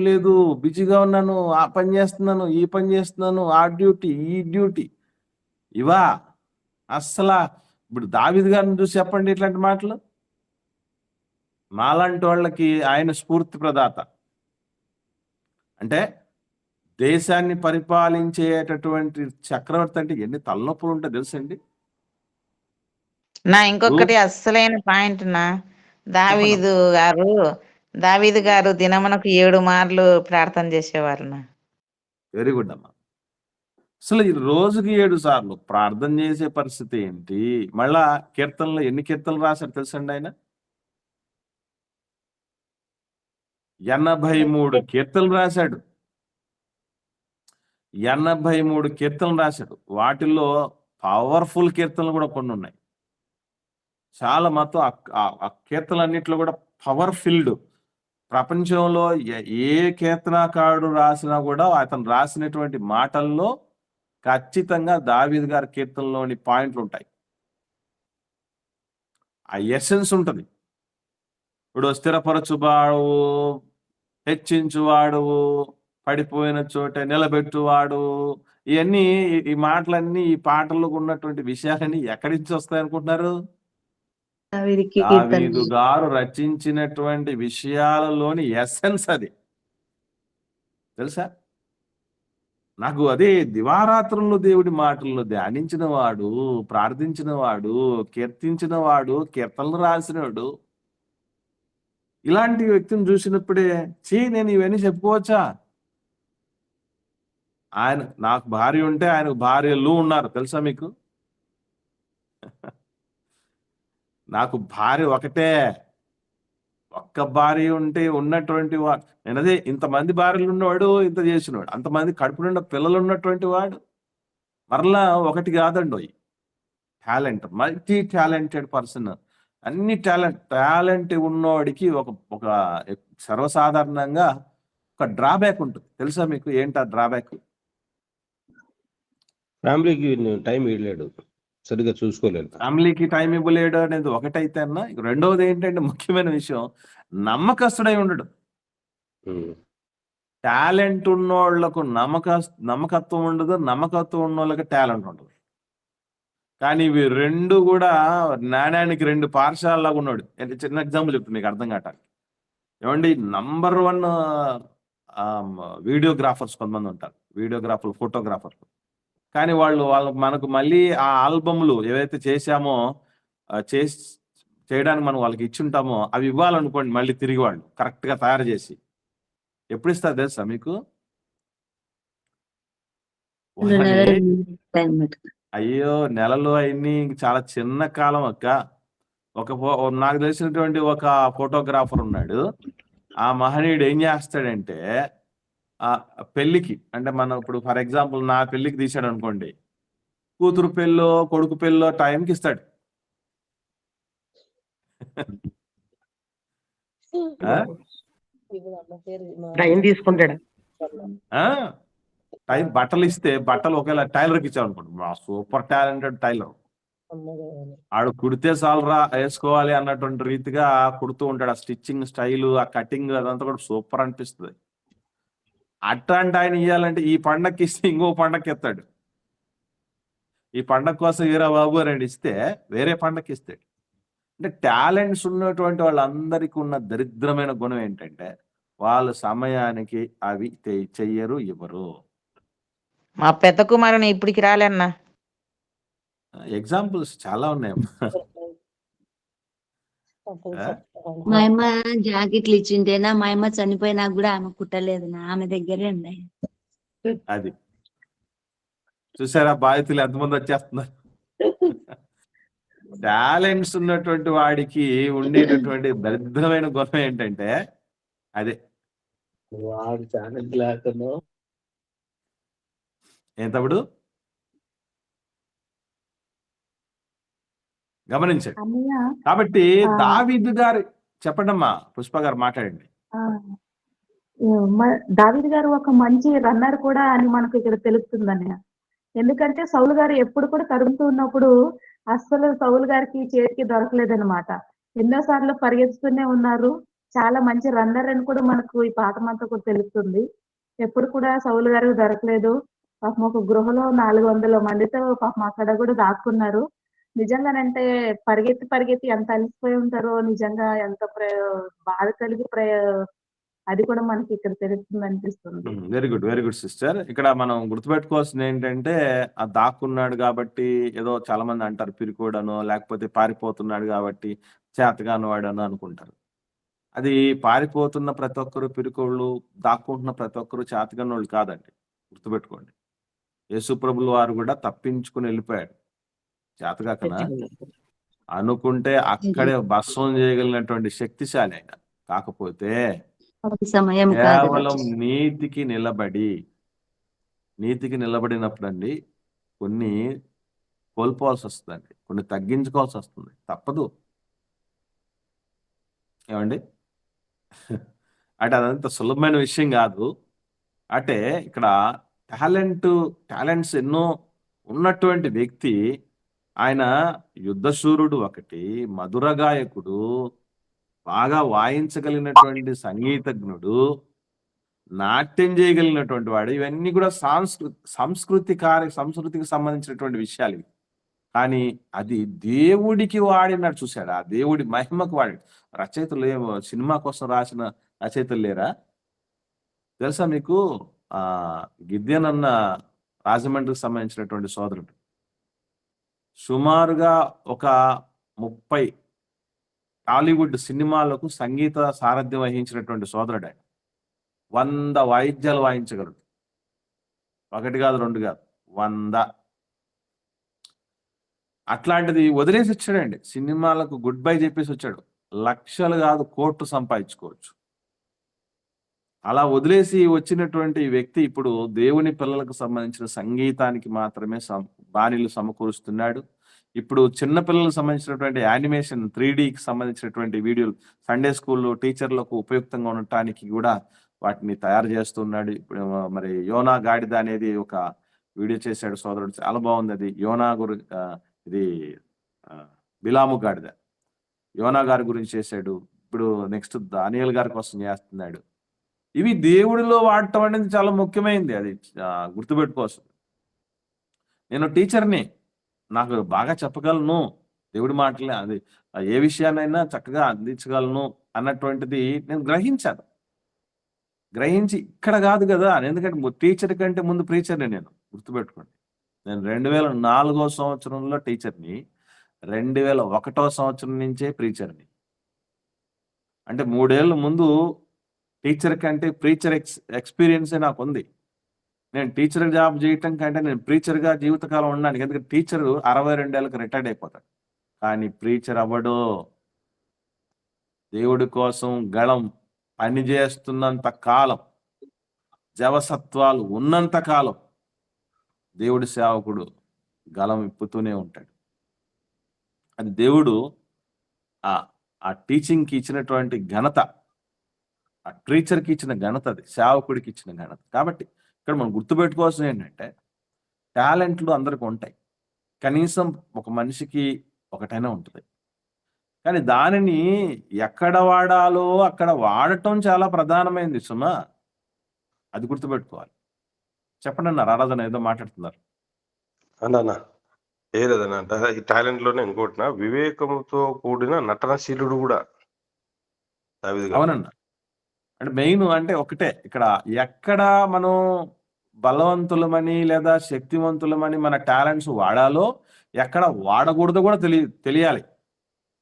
లేదు, బిజీగా ఉన్నాను, ఆ పని చేస్తున్నాను, ఈ పని చేస్తున్నాను, ఆ డ్యూటీ, ఈ డ్యూటీ. ఇవా అస్సలా ఇప్పుడు దావీదు గారిని చూసి చెప్పండి ఇట్లాంటి మాటలు. మాలాంటి వాళ్ళకి ఆయన స్ఫూర్తి ప్రదాత. అంటే దేశాన్ని పరిపాలించేటటువంటి చక్రవర్తి అంటే ఎన్ని తలనొప్పులు ఉంటాయి తెలుసండి. నా ఇంకొకటి అస్సలైన పాయింట్ నా, దావీదు గారు దినమునకు 7 మార్లు ప్రార్థన చేసేవారు నా. వెరీ గుడ్ అమ్మా. అసలు ఈ రోజుకి 7 సార్లు ప్రార్థన చేసే పరిస్థితి ఏంటి? మళ్ళా కీర్తనలు ఎన్ని కీర్తనలు రాశారు తెలుసండి ఆయన? 83 కీర్తనలు రాశాడు. 83 కీర్తనలు రాశాడు. వాటిల్లో పవర్ఫుల్ కీర్తనలు కూడా కొన్ని ఉన్నాయి. చాలా మొత్తం ఆ కీర్తనలన్నింటిలో కూడా పవర్ఫుల్డ్. ప్రపంచంలో ఏ కీర్తనాకారుడు రాసినా కూడా అతను రాసినటువంటి మాటల్లో ఖచ్చితంగా దావీదు గారి కీర్తనలోని పాయింట్లు ఉంటాయి. ఆ ఎసెన్స్ ఉంటుంది. ఇప్పుడు స్థిరపరచువాడు, హెచ్చించువాడు, పడిపోయిన చోట నిలబెట్టువాడు, ఇవన్నీ ఈ మాటలన్నీ ఈ పాటల్లో ఉన్నటువంటి విషయాలన్నీ ఎక్కడి నుంచి వస్తాయి అనుకుంటున్నారు? దావీదు గారు రచించినటువంటి విషయాలలోని ఎసెన్స్ అది తెలుసా. నాకు అదే దివారాత్రులు దేవుడి మాటల్లో ధ్యానించిన వాడు, ప్రార్థించిన వాడు, కీర్తించిన వాడు, కీర్తనలు రాసినవాడు, ఇలాంటి వ్యక్తిని చూసినప్పుడే నేను ఇవన్నీ చెప్పుకోవచ్చా? నాకు భార్య ఉంటే ఆయనకు భార్యలు ఉన్నారు తెలుసా మీకు? నాకు భార్య ఒకటే, ఒక్క భార్య ఉంటే ఉన్నటువంటి వాడు. నేను అదే ఇంతమంది భార్యలు ఉన్నవాడు, ఇంత చేసినవాడు, అంతమంది కడుపు నిండా పిల్లలు ఉన్నటువంటి వాడు. మరలా ఒకటి కాదండి, టాలెంట్, మల్టీ టాలెంటెడ్ పర్సన్. అన్ని టాలెంట్ ఉన్నవాడికి ఒక సర్వసాధారణంగా ఒక డ్రాబ్యాక్ ఉంటుంది తెలుసా మీకు? ఏంటి ఆ డ్రాబ్యాక్? ఫ్యామిలీకి టైం ఇవ్వలేడు, సరిగ్గా చూసుకోలేదు. ఫ్యామిలీకి టైం ఇవ్వలేడు అనేది ఒకటైతే అన్న, రెండవది ఏంటంటే ముఖ్యమైన విషయం, నమ్మకస్తుడై ఉండడు. టాలెంట్ ఉన్నోళ్లకు నమ్మకత్వం ఉండదు, నమ్మకత్వం ఉన్న వాళ్ళకి టాలెంట్ ఉండదు. కానీ ఇవి రెండు కూడా నాణ్యానికి 2 పార్శ్వాలలాగా ఉన్నాడు. చిన్న ఎగ్జాంపుల్ చెప్తుంది మీకు అర్థం కావటానికి. ఏమండి, నంబర్ 1 వీడియోగ్రాఫర్స్ కొంతమంది ఉంటారు, వీడియోగ్రాఫర్లు, ఫోటోగ్రాఫర్లు. కానీ వాళ్ళకు మనకు మళ్ళీ ఆ ఆల్బమ్లు ఏవైతే చేశామో చేయడానికి మనం వాళ్ళకి ఇచ్చుంటామో అవి ఇవ్వాలనుకోండి, మళ్ళీ తిరిగి వాళ్ళు కరెక్ట్గా తయారు చేసి ఎప్పుడు ఇస్తారు తెలుసా మీకు? అయ్యో, నెలలు అన్ని చాలా చిన్న కాలం అక్క. నాకు తెలిసినటువంటి ఒక ఫోటోగ్రాఫర్ ఉన్నాడు. ఆ మహనీయుడు ఏం చేస్తాడంటే ఆ పెళ్ళికి అంటే మనం ఇప్పుడు ఫర్ ఎగ్జాంపుల్ నా పెళ్ళికి తీసాడు అనుకోండి, కూతురు పెళ్ళో కొడుకు పెళ్ళో టైంకి ఇస్తాడు. ఆ? టైం తీసుకుంటాడు. ఆ? టైం బట్టలు ఇస్తే బట్టలు ఒకవేళ టైలర్కి ఇచ్చావు అనుకోండి, మా సూపర్ టాలెంటెడ్ టైలర్, ఆడు కుడితే చాలరా వేసుకోవాలి అన్నటువంటి రీతిగా కుడుతూ ఉంటాడు. ఆ స్టిచ్చింగ్ స్టైలు, ఆ కటింగ్ అదంతా కూడా సూపర్ అనిపిస్తుంది. అట్లాంటి ఆయన ఇవ్వాలంటే ఈ పండక్కి ఇస్తే ఇంకో పండక్కి ఇస్తాడు. ఈ పండగ కోసం ఈరా బాబు అని ఇస్తే వేరే పండక్కి ఇస్తాడు. అంటే టాలెంట్స్ ఉన్నటువంటి వాళ్ళందరికీ ఉన్న దరిద్రమైన గుణం ఏంటంటే వాళ్ళు సమయానికి అవి చెయ్యరు, ఇవ్వరు. మా పెద్ద కుమారుని ఇప్పటికి రాలేన్నా. ఎగ్జాంపుల్స్ చాలా ఉన్నాయమ్మా. మా అమ్మ జాకెట్లు ఇచ్చింటేనా, మా అమ్మ చనిపోయినా కూడా ఆమె కుట్టలేదు, ఆమె దగ్గరే ఉన్నాయి. అది చూసారా బాధితులు ఎంతమంది వచ్చేస్తున్నారు. టాలెంట్స్ ఉన్నటువంటి వాడికి ఉండేటటువంటి దరిద్రమైన గుణం ఏంటంటే అదే. వాడు టాలెంట్ లేకుండా ఏంటప్పుడు గమనించండి. అన్నయ్య కాబట్టి ఆ, దావీదు గారు చెప్పండమ్మా, పుష్ప గారు మాట్లాడండి. ఆ, దావీదు గారు ఒక మంచి రన్నర్ కూడా అని మనకు ఇక్కడ తెలుస్తుంది అన్నయ్య. ఎందుకంటే సౌలు గారు ఎప్పుడు కూడా తరుముతూ ఉన్నప్పుడు అస్సలు సౌలు గారికి చేతికి దొరకలేదన్నమాట. ఎన్నోసార్లు పరిగెత్తుతూనే ఉన్నారు. చాలా మంచి రన్నర్ అని కూడా మనకు ఈ పాఠం అంతా కూడా తెలుస్తుంది. ఎప్పుడు కూడా సౌలు గారికి దొరకలేదు. పాపం ఒక గృహలో 400 మందితో పాపం అక్కడ కూడా దాక్కున్నారు. నిజంగానంటే పరిగెత్తి పరిగెత్తి ఎంత అలసిపోయి ఉంటారో, నిజంగా ఎంత బాధ కలిగి అది కూడా మనకి ఇక్కడ తెలుస్తుంది అనిపిస్తుంది. Very good, very good sister. ఇక్కడ మనం గుర్తుపెట్టుకోవాల్సింది ఏంటంటే ఆ దాక్కున్నాడు కాబట్టి, ఏదో చాలా మంది అంటారు పిరికోడనో, లేకపోతే పారిపోతున్నాడు కాబట్టి చేతగాని వాడనో అనుకుంటారు. అది పారిపోతున్న ప్రతి ఒక్కరు పిరికోళ్ళు, దాక్కుంటున్న ప్రతి ఒక్కరు చేతగానోళ్ళు కాదండి. గుర్తుపెట్టుకోండి. యేసుప్రభుల వారు కూడా తప్పించుకుని వెళ్ళిపోయాడు చేతగాకనా అనుకుంటే అక్కడే భస్మం చేయగలిగినటువంటి శక్తిశాలి ఆయన. కాకపోతే సమయం కాదు కేవలం నీతికి నిలబడినప్పుడు అండి కొన్ని కోల్పోవాల్సి వస్తుందండి, కొన్ని తగ్గించుకోవాల్సి వస్తుంది, తప్పదు. ఏమండి? అంటే అదంత సులభమైన విషయం కాదు. అంటే ఇక్కడ టాలెంట్స్ ఎన్నో ఉన్నటువంటి వ్యక్తి, ఆయన యుద్ధశూరుడు ఒకటి, మధుర గాయకుడు, బాగా వాయించగలిగినటువంటి సంగీతజ్ఞుడు, నాట్యం చేయగలిగినటువంటి వాడు. ఇవన్నీ కూడా సంస్కృతికి సంబంధించినటువంటి విషయాలు ఇవి. కానీ అది దేవుడికి వాడినాడు చూశాడు, ఆ దేవుడి మహిమకు వాడి. రచయితలు ఏమో సినిమా కోసం రాసిన రచయితలు లేరా? తెలుసా మీకు? గిద్యోన్ అన్న రాజమండ్రికి సంబంధించినటువంటి సోదరుడు సుమారుగా ఒక 30 టాలీవుడ్ సినిమాలకు సంగీత సారథ్యం వహించినటువంటి సోదరుడు ఆయన. 100 వాయిద్యాలు వాయించగలడు. 1 కాదు 2 కాదు 100. అట్లాంటిది వదిలేసి వచ్చాడండి. సినిమాలకు గుడ్ బై చెప్పేసి వచ్చాడు. లక్షలు కాదు కోట్లు సంపాదించుకోవచ్చు. అలా వదిలేసి వచ్చినటువంటి వ్యక్తి ఇప్పుడు దేవుని పిల్లలకు సంబంధించిన సంగీతానికి మాత్రమే బాణీలు సమకూరుస్తున్నాడు. ఇప్పుడు చిన్న పిల్లలకు సంబంధించినటువంటి యానిమేషన్ 3Dకి సంబంధించినటువంటి వీడియోలు సండే స్కూల్లో టీచర్లకు ఉపయుక్తంగా ఉండటానికి కూడా వాటిని తయారు చేస్తున్నాడు. ఇప్పుడు మరి యోనా గాడిద అనేది ఒక వీడియో చేశాడు సోదరుడు, చాలా బాగుంది అది. యోనా ఇది బిలాము గాడిద, యోనా గారి గురించి చేశాడు. ఇప్పుడు నెక్స్ట్ దానియేల్ గారి కోసం చేస్తున్నాడు. ఇవి దేవుడిలో వాడటం అనేది చాలా ముఖ్యమైనది, అది గుర్తుపెట్టుకోవచ్చు. నేను టీచర్ని, నాకు బాగా చెప్పగలను దేవుడి మాటలే, అది ఏ విషయాన్నైనా చక్కగా అందించగలను అన్నటువంటిది నేను గ్రహించి ఇక్కడ కాదు కదా, ఎందుకంటే టీచర్ కంటే ముందు ప్రీచర్ని నేను. గుర్తుపెట్టుకోండి, నేను 2004వ సంవత్సరంలో టీచర్ని, 2001వ సంవత్సరం నుంచే ప్రీచర్ని. అంటే 3 ఏళ్ళ ముందు టీచర్ కంటే ప్రీచర్ ఎక్స్పీరియన్సే నాకు ఉంది. నేను టీచర్ జాబ్ చేయటం కంటే నేను ప్రీచర్గా జీవితకాలం ఉన్నాను. ఎందుకంటే టీచరు 62 ఏళ్ళకి రిటైర్డ్ అయిపోతాడు, కానీ ప్రీచర్ అవ్వడు. దేవుడి కోసం గళం పని చేస్తున్నంత కాలం, జవసత్వాలు ఉన్నంత కాలం దేవుడి సేవకుడు గలం ఇప్పుతూనే ఉంటాడు. అది దేవుడు ఆ టీచింగ్కి ఇచ్చినటువంటి ఘనత, ఆ టీచర్కి ఇచ్చిన ఘనత, అది సేవకుడికి ఇచ్చిన ఘనత. కాబట్టి ఇక్కడ మనం గుర్తుపెట్టుకోవాల్సింది ఏంటంటే, టాలెంట్లు అందరికి ఉంటాయి. కనీసం ఒక మనిషికి ఒకటైనా ఉంటుంది. కానీ దానిని ఎక్కడ వాడాలో అక్కడ వాడటం చాలా ప్రధానమైంది సుమా. అది గుర్తుపెట్టుకోవాలి. చెప్పండి అన్న. రారాజన ఏదో మాట్లాడుతున్నారు. అన్నా ఏదన్నా అంటే ఈ టాలెంట్ లోనే ఇంకోటినా వివేకముతో కూడిన నటనశీలుడు కూడా దావీదు గారు. అవునన్న. అంటే మెయిన్ అంటే ఒకటే, ఇక్కడ ఎక్కడ మనం బలవంతులమని లేదా శక్తివంతులమని మన టాలెంట్స్ వాడాలో, ఎక్కడ వాడకూడదో కూడా తెలియాలి.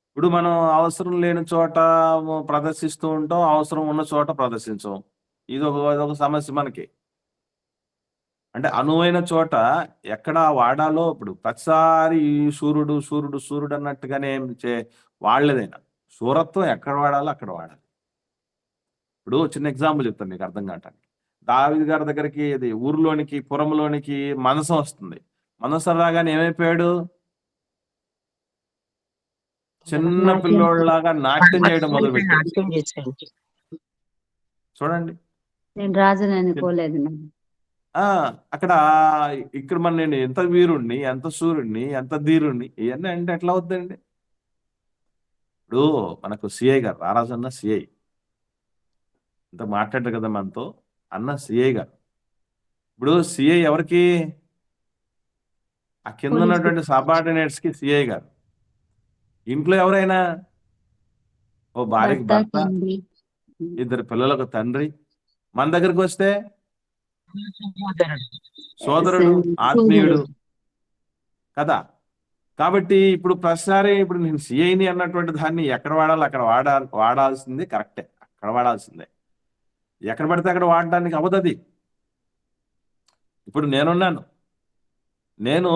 ఇప్పుడు మనం అవసరం లేని చోట ప్రదర్శిస్తూ ఉంటాం, అవసరం ఉన్న చోట ప్రదర్శించం. ఇదొక సమస్య మనకి. అంటే అనువైన చోట ఎక్కడ వాడాలో, ఇప్పుడు ప్రతిసారి సూర్యుడు సూర్యుడు సూర్యుడు అన్నట్టుగానే వాడలేదైనా. శూరత్వం ఎక్కడ వాడాలో అక్కడ వాడాలి. ఇప్పుడు చిన్న ఎగ్జాంపుల్ చెప్తాను మీకు అర్థం కావటానికి. దావీదు గారి దగ్గరికి ఇది ఊర్లోనికి పురంలోనికి మనసం వస్తుంది. మనసం రాగానే ఏమైపోయాడు? చిన్న పిల్లోళ్ళలాగా నాట్యం చేయడం మొదలు పెట్టాడు. చూడండి, నేను రాజుని అనుకోలేదు. అక్కడ ఇక్కడ నేను ఎంత వీరుణ్ణి, ఎంత సూర్యుడిని, ఎంత ధీరుణ్ణి, ఇవన్నీ అంటే ఎట్లా అవుతుందండి? ఇప్పుడు మనకు సిఐ గారు, రారాజు అన్న సిఐ, ఇంత మాట్లాడారు కదా మనతో అన్న సిఐ గారు. ఇప్పుడు సిఐ ఎవరికి? ఆ కింద ఉన్నటువంటి సబార్డినేట్స్ కి సిఐ గారు. ఇంట్లో ఎవరైనా ఓ భార్యకి భర్త, ఇద్దరు పిల్లలకు తండ్రి. మన దగ్గరికి వస్తే సోదరుడు, ఆత్మీయుడు కదా. కాబట్టి ఇప్పుడు ప్రతిసారి ఇప్పుడు నేను సిఐని అన్నటువంటి దాన్ని ఎక్కడ వాడాలి అక్కడ వాడాల్సింది కరెక్టే. అక్కడ వాడాల్సిందే. ఎక్కడ పడితే అక్కడ వాడడానికి అవదది. ఇప్పుడు నేనున్నాను, నేను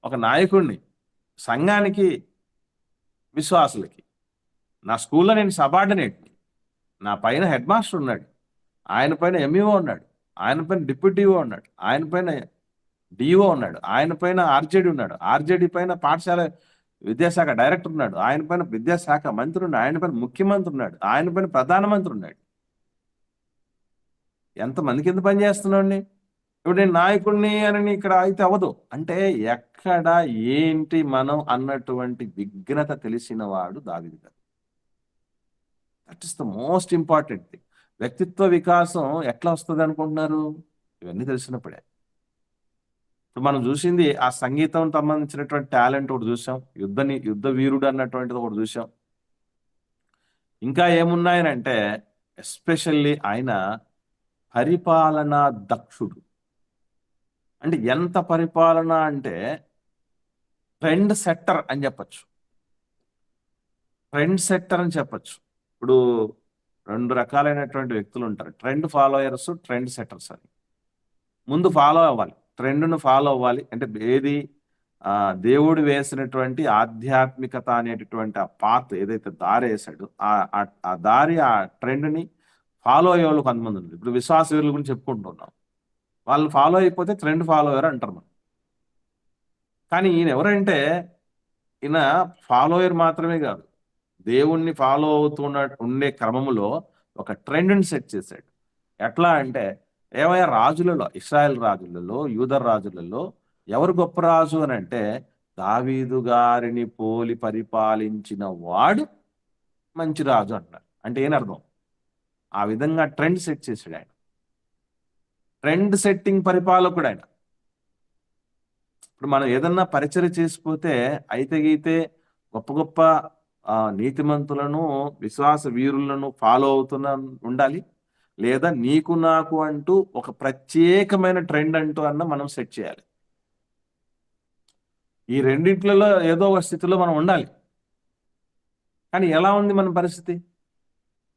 ఒక నాయకుడిని సంఘానికి, విశ్వాసులకి. నా స్కూల్లో నేను సబార్డినేట్ని. నా పైన హెడ్ మాస్టర్ ఉన్నాడు, ఆయన పైన ఎంఈఓ ఉన్నాడు, ఆయన పైన డిప్యూటీఓ ఉన్నాడు, ఆయన పైన డిఓ ఉన్నాడు, ఆయన పైన ఆర్జేడి ఉన్నాడు, ఆర్జేడి పైన పాఠశాల విద్యాశాఖ డైరెక్టర్ ఉన్నాడు, ఆయన పైన విద్యాశాఖ మంత్రి ఉన్నాడు, ఆయన పైన ముఖ్యమంత్రి ఉన్నాడు, ఆయన పైన ప్రధానమంత్రి ఉన్నాడు. ఎంతమంది కింద పని చేస్తున్నాండి? ఇప్పుడు నేను నాయకుడిని అని ఇక్కడ అయితే అవ్వదు. అంటే ఎక్కడ ఏంటి మనం అన్నటువంటి విఘ్నత తెలిసిన వాడు దావీదు గారు. That is the most important thing. వ్యక్తిత్వ వికాసం ఎట్లా వస్తుంది అనుకుంటున్నారు? ఇవన్నీ తెలిసినప్పుడే. ఇప్పుడు మనం చూసింది ఆ సంగీతం సంబంధించినటువంటి టాలెంట్ ఒకటి చూసాం, యుద్ధ వీరుడు అన్నటువంటిది ఒకటి చూసాం. ఇంకా ఏమున్నాయనంటే ఎస్పెషల్లీ ఆయన పరిపాలనా దక్షుడు. అంటే ఎంత పరిపాలన అంటే ట్రెండ్ సెట్టర్ అని చెప్పచ్చు. ట్రెండ్ సెట్టర్ అని చెప్పచ్చు. ఇప్పుడు రెండు రకాలైనటువంటి వ్యక్తులు ఉంటారు, ట్రెండ్ ఫాలోయర్స్, ట్రెండ్ సెట్టర్స్ అని. ముందు ఫాలో అవ్వాలి, ట్రెండ్ను ఫాలో అవ్వాలి. అంటే ఏది? దేవుడు వేసినటువంటి ఆధ్యాత్మికత అనేటటువంటి ఆ పాత్ ఏదైతే దారి వేసాడో ఆ దారి, ఆ ట్రెండ్ని ఫాలో అయ్యే వాళ్ళు కొంతమంది ఉన్నారు. ఇప్పుడు విశ్వాస వీరుల గురించి చెప్పుకుంటున్నాం. వాళ్ళు ఫాలో అయిపోతే ట్రెండ్ ఫాలోయర్ అంటారు మనం. కానీ ఈయన ఎవరంటే, ఈయన ఫాలోయర్ మాత్రమే కాదు, దేవుణ్ణి ఫాలో ఉండే క్రమంలో ఒక ట్రెండ్ని సెట్ చేశాడు. ఎట్లా అంటే, ఏమయ్యా రాజులలో, ఇశ్రాయేల్ రాజులలో, యూదర్ రాజులలో ఎవరు గొప్ప రాజు అని అంటే, దావీదు గారిని పోలి పరిపాలించిన వాడు మంచి రాజు అంటారు. అంటే ఏం అర్థం? ఆ విధంగా ట్రెండ్ సెట్ చేశాడు ఆయన. ట్రెండ్ సెట్టింగ్ పరిపాలకుడు ఆయన. ఇప్పుడు మనం ఏదన్నా పరిచయం చేసిపోతే అయితే గీతే గొప్ప గొప్ప నీతిమంతులను, విశ్వాస వీరులను ఫాలో అవుతున్నా ఉండాలి, లేదా నీకు నాకు అంటూ ఒక ప్రత్యేకమైన ట్రెండ్ అంటూ మనం సెట్ చేయాలి. ఈ రెండింటిలో ఏదో ఒక స్థితిలో మనం ఉండాలి. కానీ ఎలా ఉంది మన పరిస్థితి?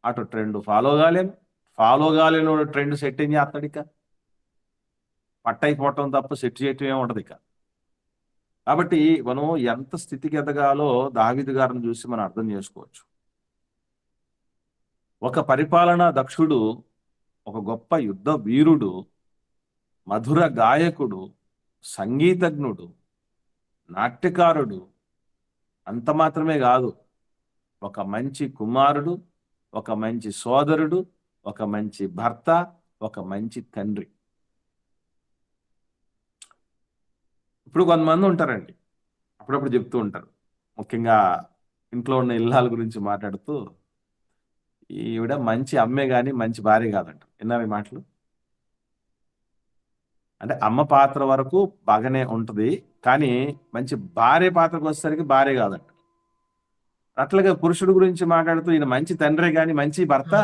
అటు ట్రెండ్ ఫాలో కాలేను ట్రెండ్ సెట్ ఏం చేస్తాడు? ఇక పట్టయిపోవటం తప్ప సెట్ చేయటం ఏమి ఉండదు ఇక. కాబట్టి మనం ఎంత స్థితికి ఎదగాలో దావీదు గారిని చూసి మనం అర్థం చేసుకోవచ్చు. ఒక పరిపాలనా దక్షుడు, ఒక గొప్ప యుద్ధ వీరుడు, మధుర గాయకుడు, సంగీతజ్ఞుడు, నాట్యకారుడు, అంత మాత్రమే కాదు, ఒక మంచి కుమారుడు, ఒక మంచి సోదరుడు, ఒక మంచి భర్త, ఒక మంచి తండ్రి. ఇప్పుడు కొంతమంది ఉంటారండి, అప్పుడప్పుడు చెప్తూ ఉంటారు, ముఖ్యంగా ఇంట్లో ఉన్న ఇల్లాల గురించి మాట్లాడుతూ, ఈవిడ మంచి అమ్మే కానీ మంచి భార్య కాదంట. విన్నారు ఈ మాటలు? అంటే అమ్మ పాత్ర వరకు బాగానే ఉంటుంది, కానీ మంచి భార్య పాత్రకు వచ్చేసరికి భార్య కాదంట. అట్లాగే పురుషుడు గురించి మాట్లాడుతూ ఈయన మంచి తండ్రే కానీ మంచి భర్త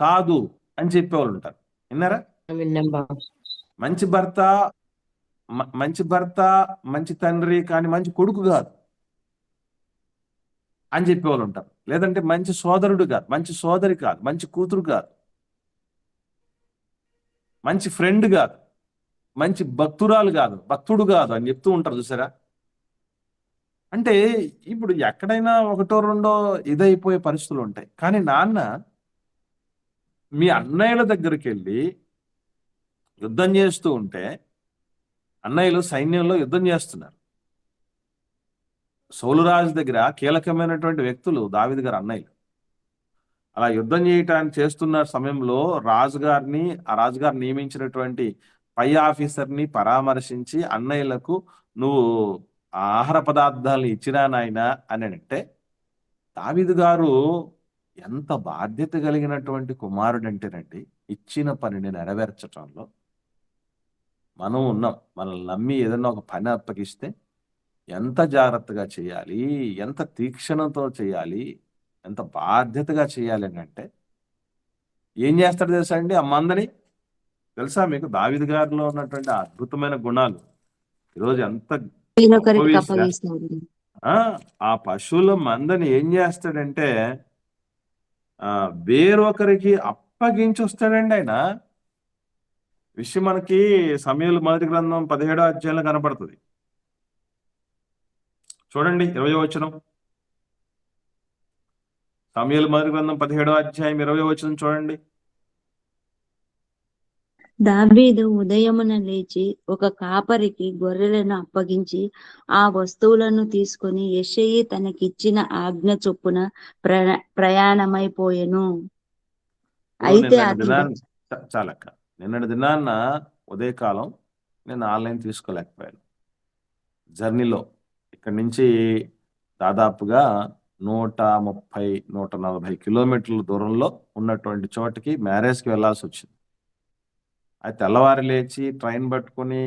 కాదు అని చెప్పేవాళ్ళు ఉంటారు. విన్నారా? విన్నాం బాబు. మంచి భర్త, మంచి తండ్రి కానీ మంచి కొడుకు కాదు అని చెప్పేవాళ్ళు ఉంటారు. లేదంటే మంచి సోదరుడు కాదు, మంచి సోదరి కాదు, మంచి కూతురు కాదు, మంచి ఫ్రెండ్ కాదు, మంచి భక్తురాలు కాదు, భక్తుడు కాదు అని చెప్తూ ఉంటారు. చూసారా? అంటే ఇప్పుడు ఎక్కడైనా ఒకటో రెండో ఇదైపోయే పరిస్థితులు ఉంటాయి. కానీ నాన్న మీ అన్నయ్యల దగ్గరికి వెళ్ళి యుద్ధం చేస్తూ ఉంటే, అన్నయ్యలు సైన్యంలో యుద్ధం చేస్తున్నారు. సౌలురాజు దగ్గర కీలకమైనటువంటి వ్యక్తులు దావీదు గారు అన్నయ్యలు. అలా యుద్ధం చేయటానికి చేస్తున్న సమయంలో ఆ రాజుగారు నియమించినటువంటి పై ఆఫీసర్ని పరామర్శించి, అన్నయ్యలకు నువ్వు ఆహార పదార్థాలను ఇచ్చినా నాయనా అని అంటే, దావీదు గారు ఎంత బాధ్యత కలిగినటువంటి కుమారుడు అంటేనండి, ఇచ్చిన పనిని నెరవేర్చటంలో మనం ఉన్నాం. మనల్ని నమ్మి ఏదైనా ఒక పని అప్పగిస్తే ఎంత జాగ్రత్తగా చేయాలి, ఎంత తీక్షణతో చేయాలి, ఎంత బాధ్యతగా చేయాలి అని అంటే ఏం చేస్తాడు తెలుసా అండి? ఆ మందని తెలుసా మీకు? దావీదు గారిలో ఉన్నటువంటి అద్భుతమైన గుణాలు ఈరోజు ఎంత వేరొకరికి గొప్పవి. అప్పగిస్తాడు. ఆ పశువుల మందని ఏం చేస్తాడంటే వేరొకరికి అప్పగించి వస్తాడండి ఆయన. విషయం మనకి సమూయేలు మొదటి గ్రంథం 17వ అధ్యాయంలో కనపడుతుంది. చూడండి 20వ వచనం. సమూయేలు మొదటి గ్రంథం 17వ అధ్యాయం 20వ వచనం చూడండి. దావీదు ఉదయమున లేచి ఒక కాపరికి గొర్రెలను అప్పగించి ఆ వస్తువులను తీసుకొని యెషయి తనకిచ్చిన ఆజ్ఞ చొప్పున ప్రయాణమైపోయెను. అయితే చాలక్క, నిన్నటి దినాన్న ఉదయకాలం నేను ఆన్లైన్ తీసుకోలేకపోయాను. జర్నీలో ఇక్కడి నుంచి దాదాపుగా 130-140 కిలోమీటర్ల దూరంలో ఉన్నటువంటి చోటకి మ్యారేజ్కి వెళ్ళాల్సి వచ్చింది. అయితే తెల్లవారి లేచి ట్రైన్ పట్టుకొని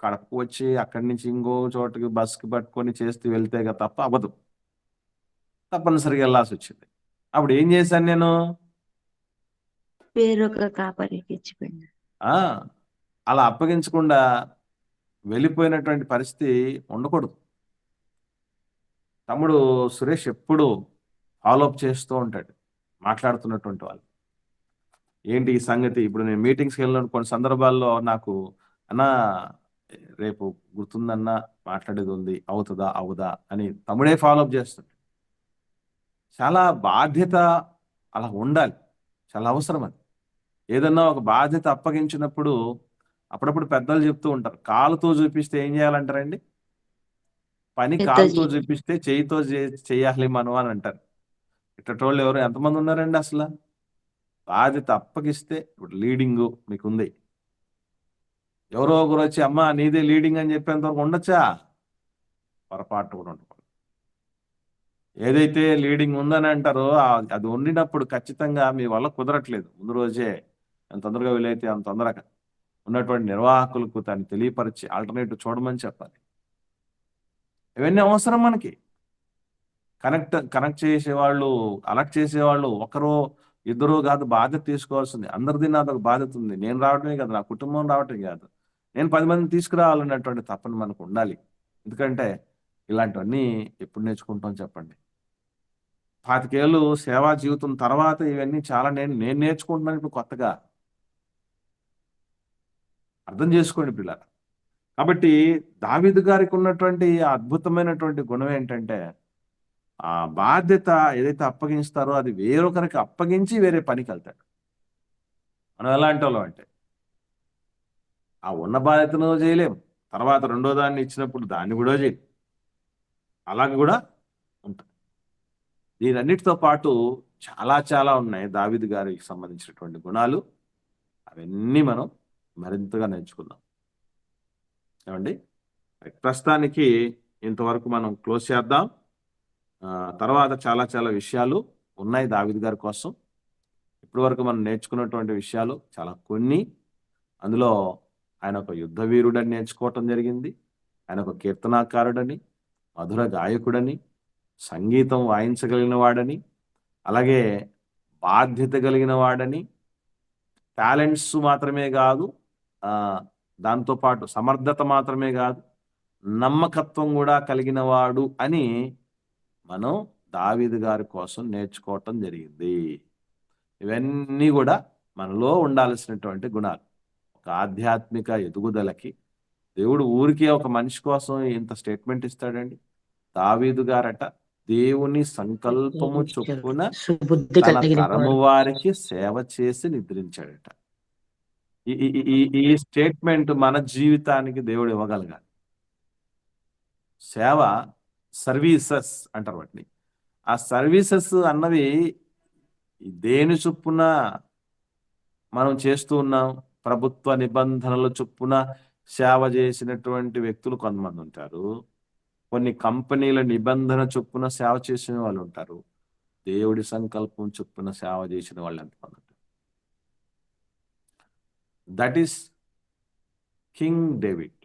కడపకు వచ్చి అక్కడి నుంచి ఇంకో చోటకి బస్కి పట్టుకొని చేస్తూ వెళ్తే తప్ప అవ్వదు. తప్పనిసరిగా వెళ్ళాల్సి వచ్చింది. అప్పుడు ఏం చేశాను నేను? వేరొక కాపరికి ఇచ్చిపోయినా. అలా అప్పగించకుండా వెళ్ళిపోయినటువంటి పరిస్థితి ఉండకూడదు. తమ్ముడు సురేష్ ఎప్పుడు ఫాలోఅప్ చేస్తూ ఉంటాడు మాట్లాడుతున్నటువంటి వాళ్ళు. ఏంటి ఈ సంగతి? ఇప్పుడు నేను మీటింగ్స్కి వెళ్ళిన కొన్ని సందర్భాల్లో నాకు అన్నా రేపు గుర్తుందన్నా మాట్లాడేది ఉంది, అవుతుందా అవుదా అని తమ్ముడే ఫాలోఅప్ చేస్తాడు. చాలా బాధ్యత అలా ఉండాలి, చాలా అవసరం అది. ఏదన్నా ఒక బాధ్యత అప్పగించినప్పుడు అప్పుడప్పుడు పెద్దలు చెప్తూ ఉంటారు, కాలుతో చూపిస్తే ఏం చేయాలంటారండి? పని కాలుతో చూపిస్తే చేయితో చేయాలి మనం అని అంటారు. ఇట్టోళ్ళు ఎవరు ఎంతమంది ఉన్నారండి? అసలు బాధ్యత అప్పగిస్తే, ఇప్పుడు లీడింగ్ మీకుంది, ఎవరో ఒకరు వచ్చి అమ్మ నీదే లీడింగ్ అని చెప్పేంతవరకు ఉండొచ్చా? పొరపాటు కూడా ఉండకూడదు. ఏదైతే లీడింగ్ ఉందని అంటారో అది వండినప్పుడు ఖచ్చితంగా మీ వల్ల కుదరట్లేదు, ముందు రోజే ఎంత తొందరగా వీలైతే అంత తొందరగా ఉన్నటువంటి నిర్వాహకులకు దాన్ని తెలియపరిచి ఆల్టర్నేటివ్ చూడమని చెప్పాలి. ఇవన్నీ అవసరం మనకి. కనెక్ట్ చేసేవాళ్ళు, అలర్ట్ చేసేవాళ్ళు ఒకరో ఇద్దరు కాదు, బాధ్యత తీసుకోవాల్సింది. అందరిది నాదొక బాధ్యత ఉంది. నేను రావటమే కాదు, నా కుటుంబం రావటమే కాదు, నేను 10 మందిని తీసుకురావాలన్నటువంటి తపన మనకు ఉండాలి. ఎందుకంటే ఇలాంటివన్నీ ఎప్పుడు నేర్చుకుంటాం చెప్పండి? 25 ఏళ్ళు సేవా జీవితం తర్వాత ఇవన్నీ చాలా నేను నేర్చుకుంటున్నాను ఇప్పుడు కొత్తగా. అర్థం చేసుకోండి పిల్లలు. కాబట్టి దావీదు గారికి ఉన్నటువంటి అద్భుతమైనటువంటి గుణం ఏంటంటే, ఆ బాధ్యత ఏదైతే అప్పగిస్తారో అది వేరొకరికి అప్పగించి వేరే పనికి వెళ్తాడు. మనం ఎలాంటి వాళ్ళం అంటే ఆ ఉన్న బాధ్యతను చేయలేము, తర్వాత రెండో దాన్ని ఇచ్చినప్పుడు దాన్ని కూడా చేయలేం. అలాగ కూడా ఉంటుంది. దీనన్నిటితో పాటు చాలా చాలా ఉన్నాయి దావీదు గారికి సంబంధించినటువంటి గుణాలు. అవన్నీ మనం మరింతగా నేర్చుకుందాం. ఏమండి, ప్రస్తుతానికి ఇంతవరకు మనం క్లోజ్ చేద్దాం. తర్వాత చాలా చాలా విషయాలు ఉన్నాయి దావీదు గారి కోసం. ఇప్పటి వరకు మనం నేర్చుకున్నటువంటి విషయాలు చాలా కొన్ని. అందులో ఆయన ఒక యుద్ధ వీరుడని నేర్చుకోవటం జరిగింది. ఆయన ఒక కీర్తనాకారుడని, మధుర గాయకుడని, సంగీతం వాయించగలిగిన వాడని, అలాగే బాధ్యత కలిగిన వాడని, టాలెంట్స్ మాత్రమే కాదు, దాంతోపాటు సమర్థత మాత్రమే కాదు, నమ్మకత్వం కూడా కలిగిన వాడు అని మనం దావీదు గారి కోసం నేర్చుకోవటం జరిగింది. ఇవన్నీ కూడా మనలో ఉండాల్సినటువంటి గుణాలు. ఒక ఆధ్యాత్మిక ఎదుగుదలకి దేవుడు ఊరికే ఒక మనిషి కోసం ఇంత స్టేట్మెంట్ ఇస్తాడండి. దావీదు గారట దేవుని సంకల్పము చొప్పున సుబుద్ధి తన కలిగిన తరము వాడు. వారికి సేవ చేసి నిద్రించాడట. ఈ స్టేట్మెంట్ మన జీవితానికి దేవుడు ఇవ్వగలగాలి. సేవ, సర్వీసెస్ అంటారు వాటిని. ఆ సర్వీసెస్ అన్నవి దేని చొప్పున మనం చేస్తూ ఉన్నాం? ప్రభుత్వ నిబంధనల చొప్పున సేవ చేసినటువంటి వ్యక్తులు కొంతమంది ఉంటారు. కొన్ని కంపెనీల నిబంధన చొప్పున సేవ చేసిన వాళ్ళు ఉంటారు. దేవుడి సంకల్పం చొప్పున సేవ చేసిన వాళ్ళు ఎంతమంది ఉంటారు? దట్ ఈస్ కింగ్ డేవిడ్,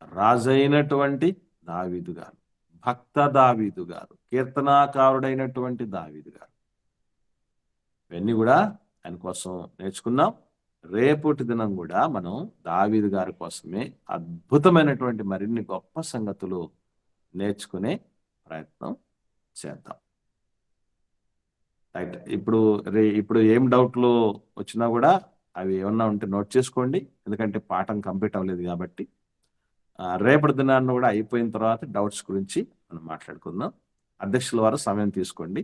రాజైనటువంటి దావీదు గారు, భక్త దావీదు గారు, కీర్తనాకారుడైనటువంటి దావీదు గారు. ఇవన్నీ కూడా ఆయన కోసం నేర్చుకున్నాం. రేపటి దినం కూడా మనం దావీదు గారి కోసమే అద్భుతమైనటువంటి మరిన్ని గొప్ప సంగతులు నేర్చుకునే ప్రయత్నం చేద్దాం. రైట్. ఇప్పుడు ఏం డౌట్లు వచ్చినా కూడా అవి ఏమన్నా ఉంటే నోట్ చేసుకోండి, ఎందుకంటే పాఠం కంప్లీట్ అవ్వలేదు కాబట్టి. రేపటి దినాన్ని కూడా అయిపోయిన తర్వాత డౌట్స్ గురించి మనం మాట్లాడుకుందాం. అధ్యక్షుల వారు సమయం తీసుకోండి.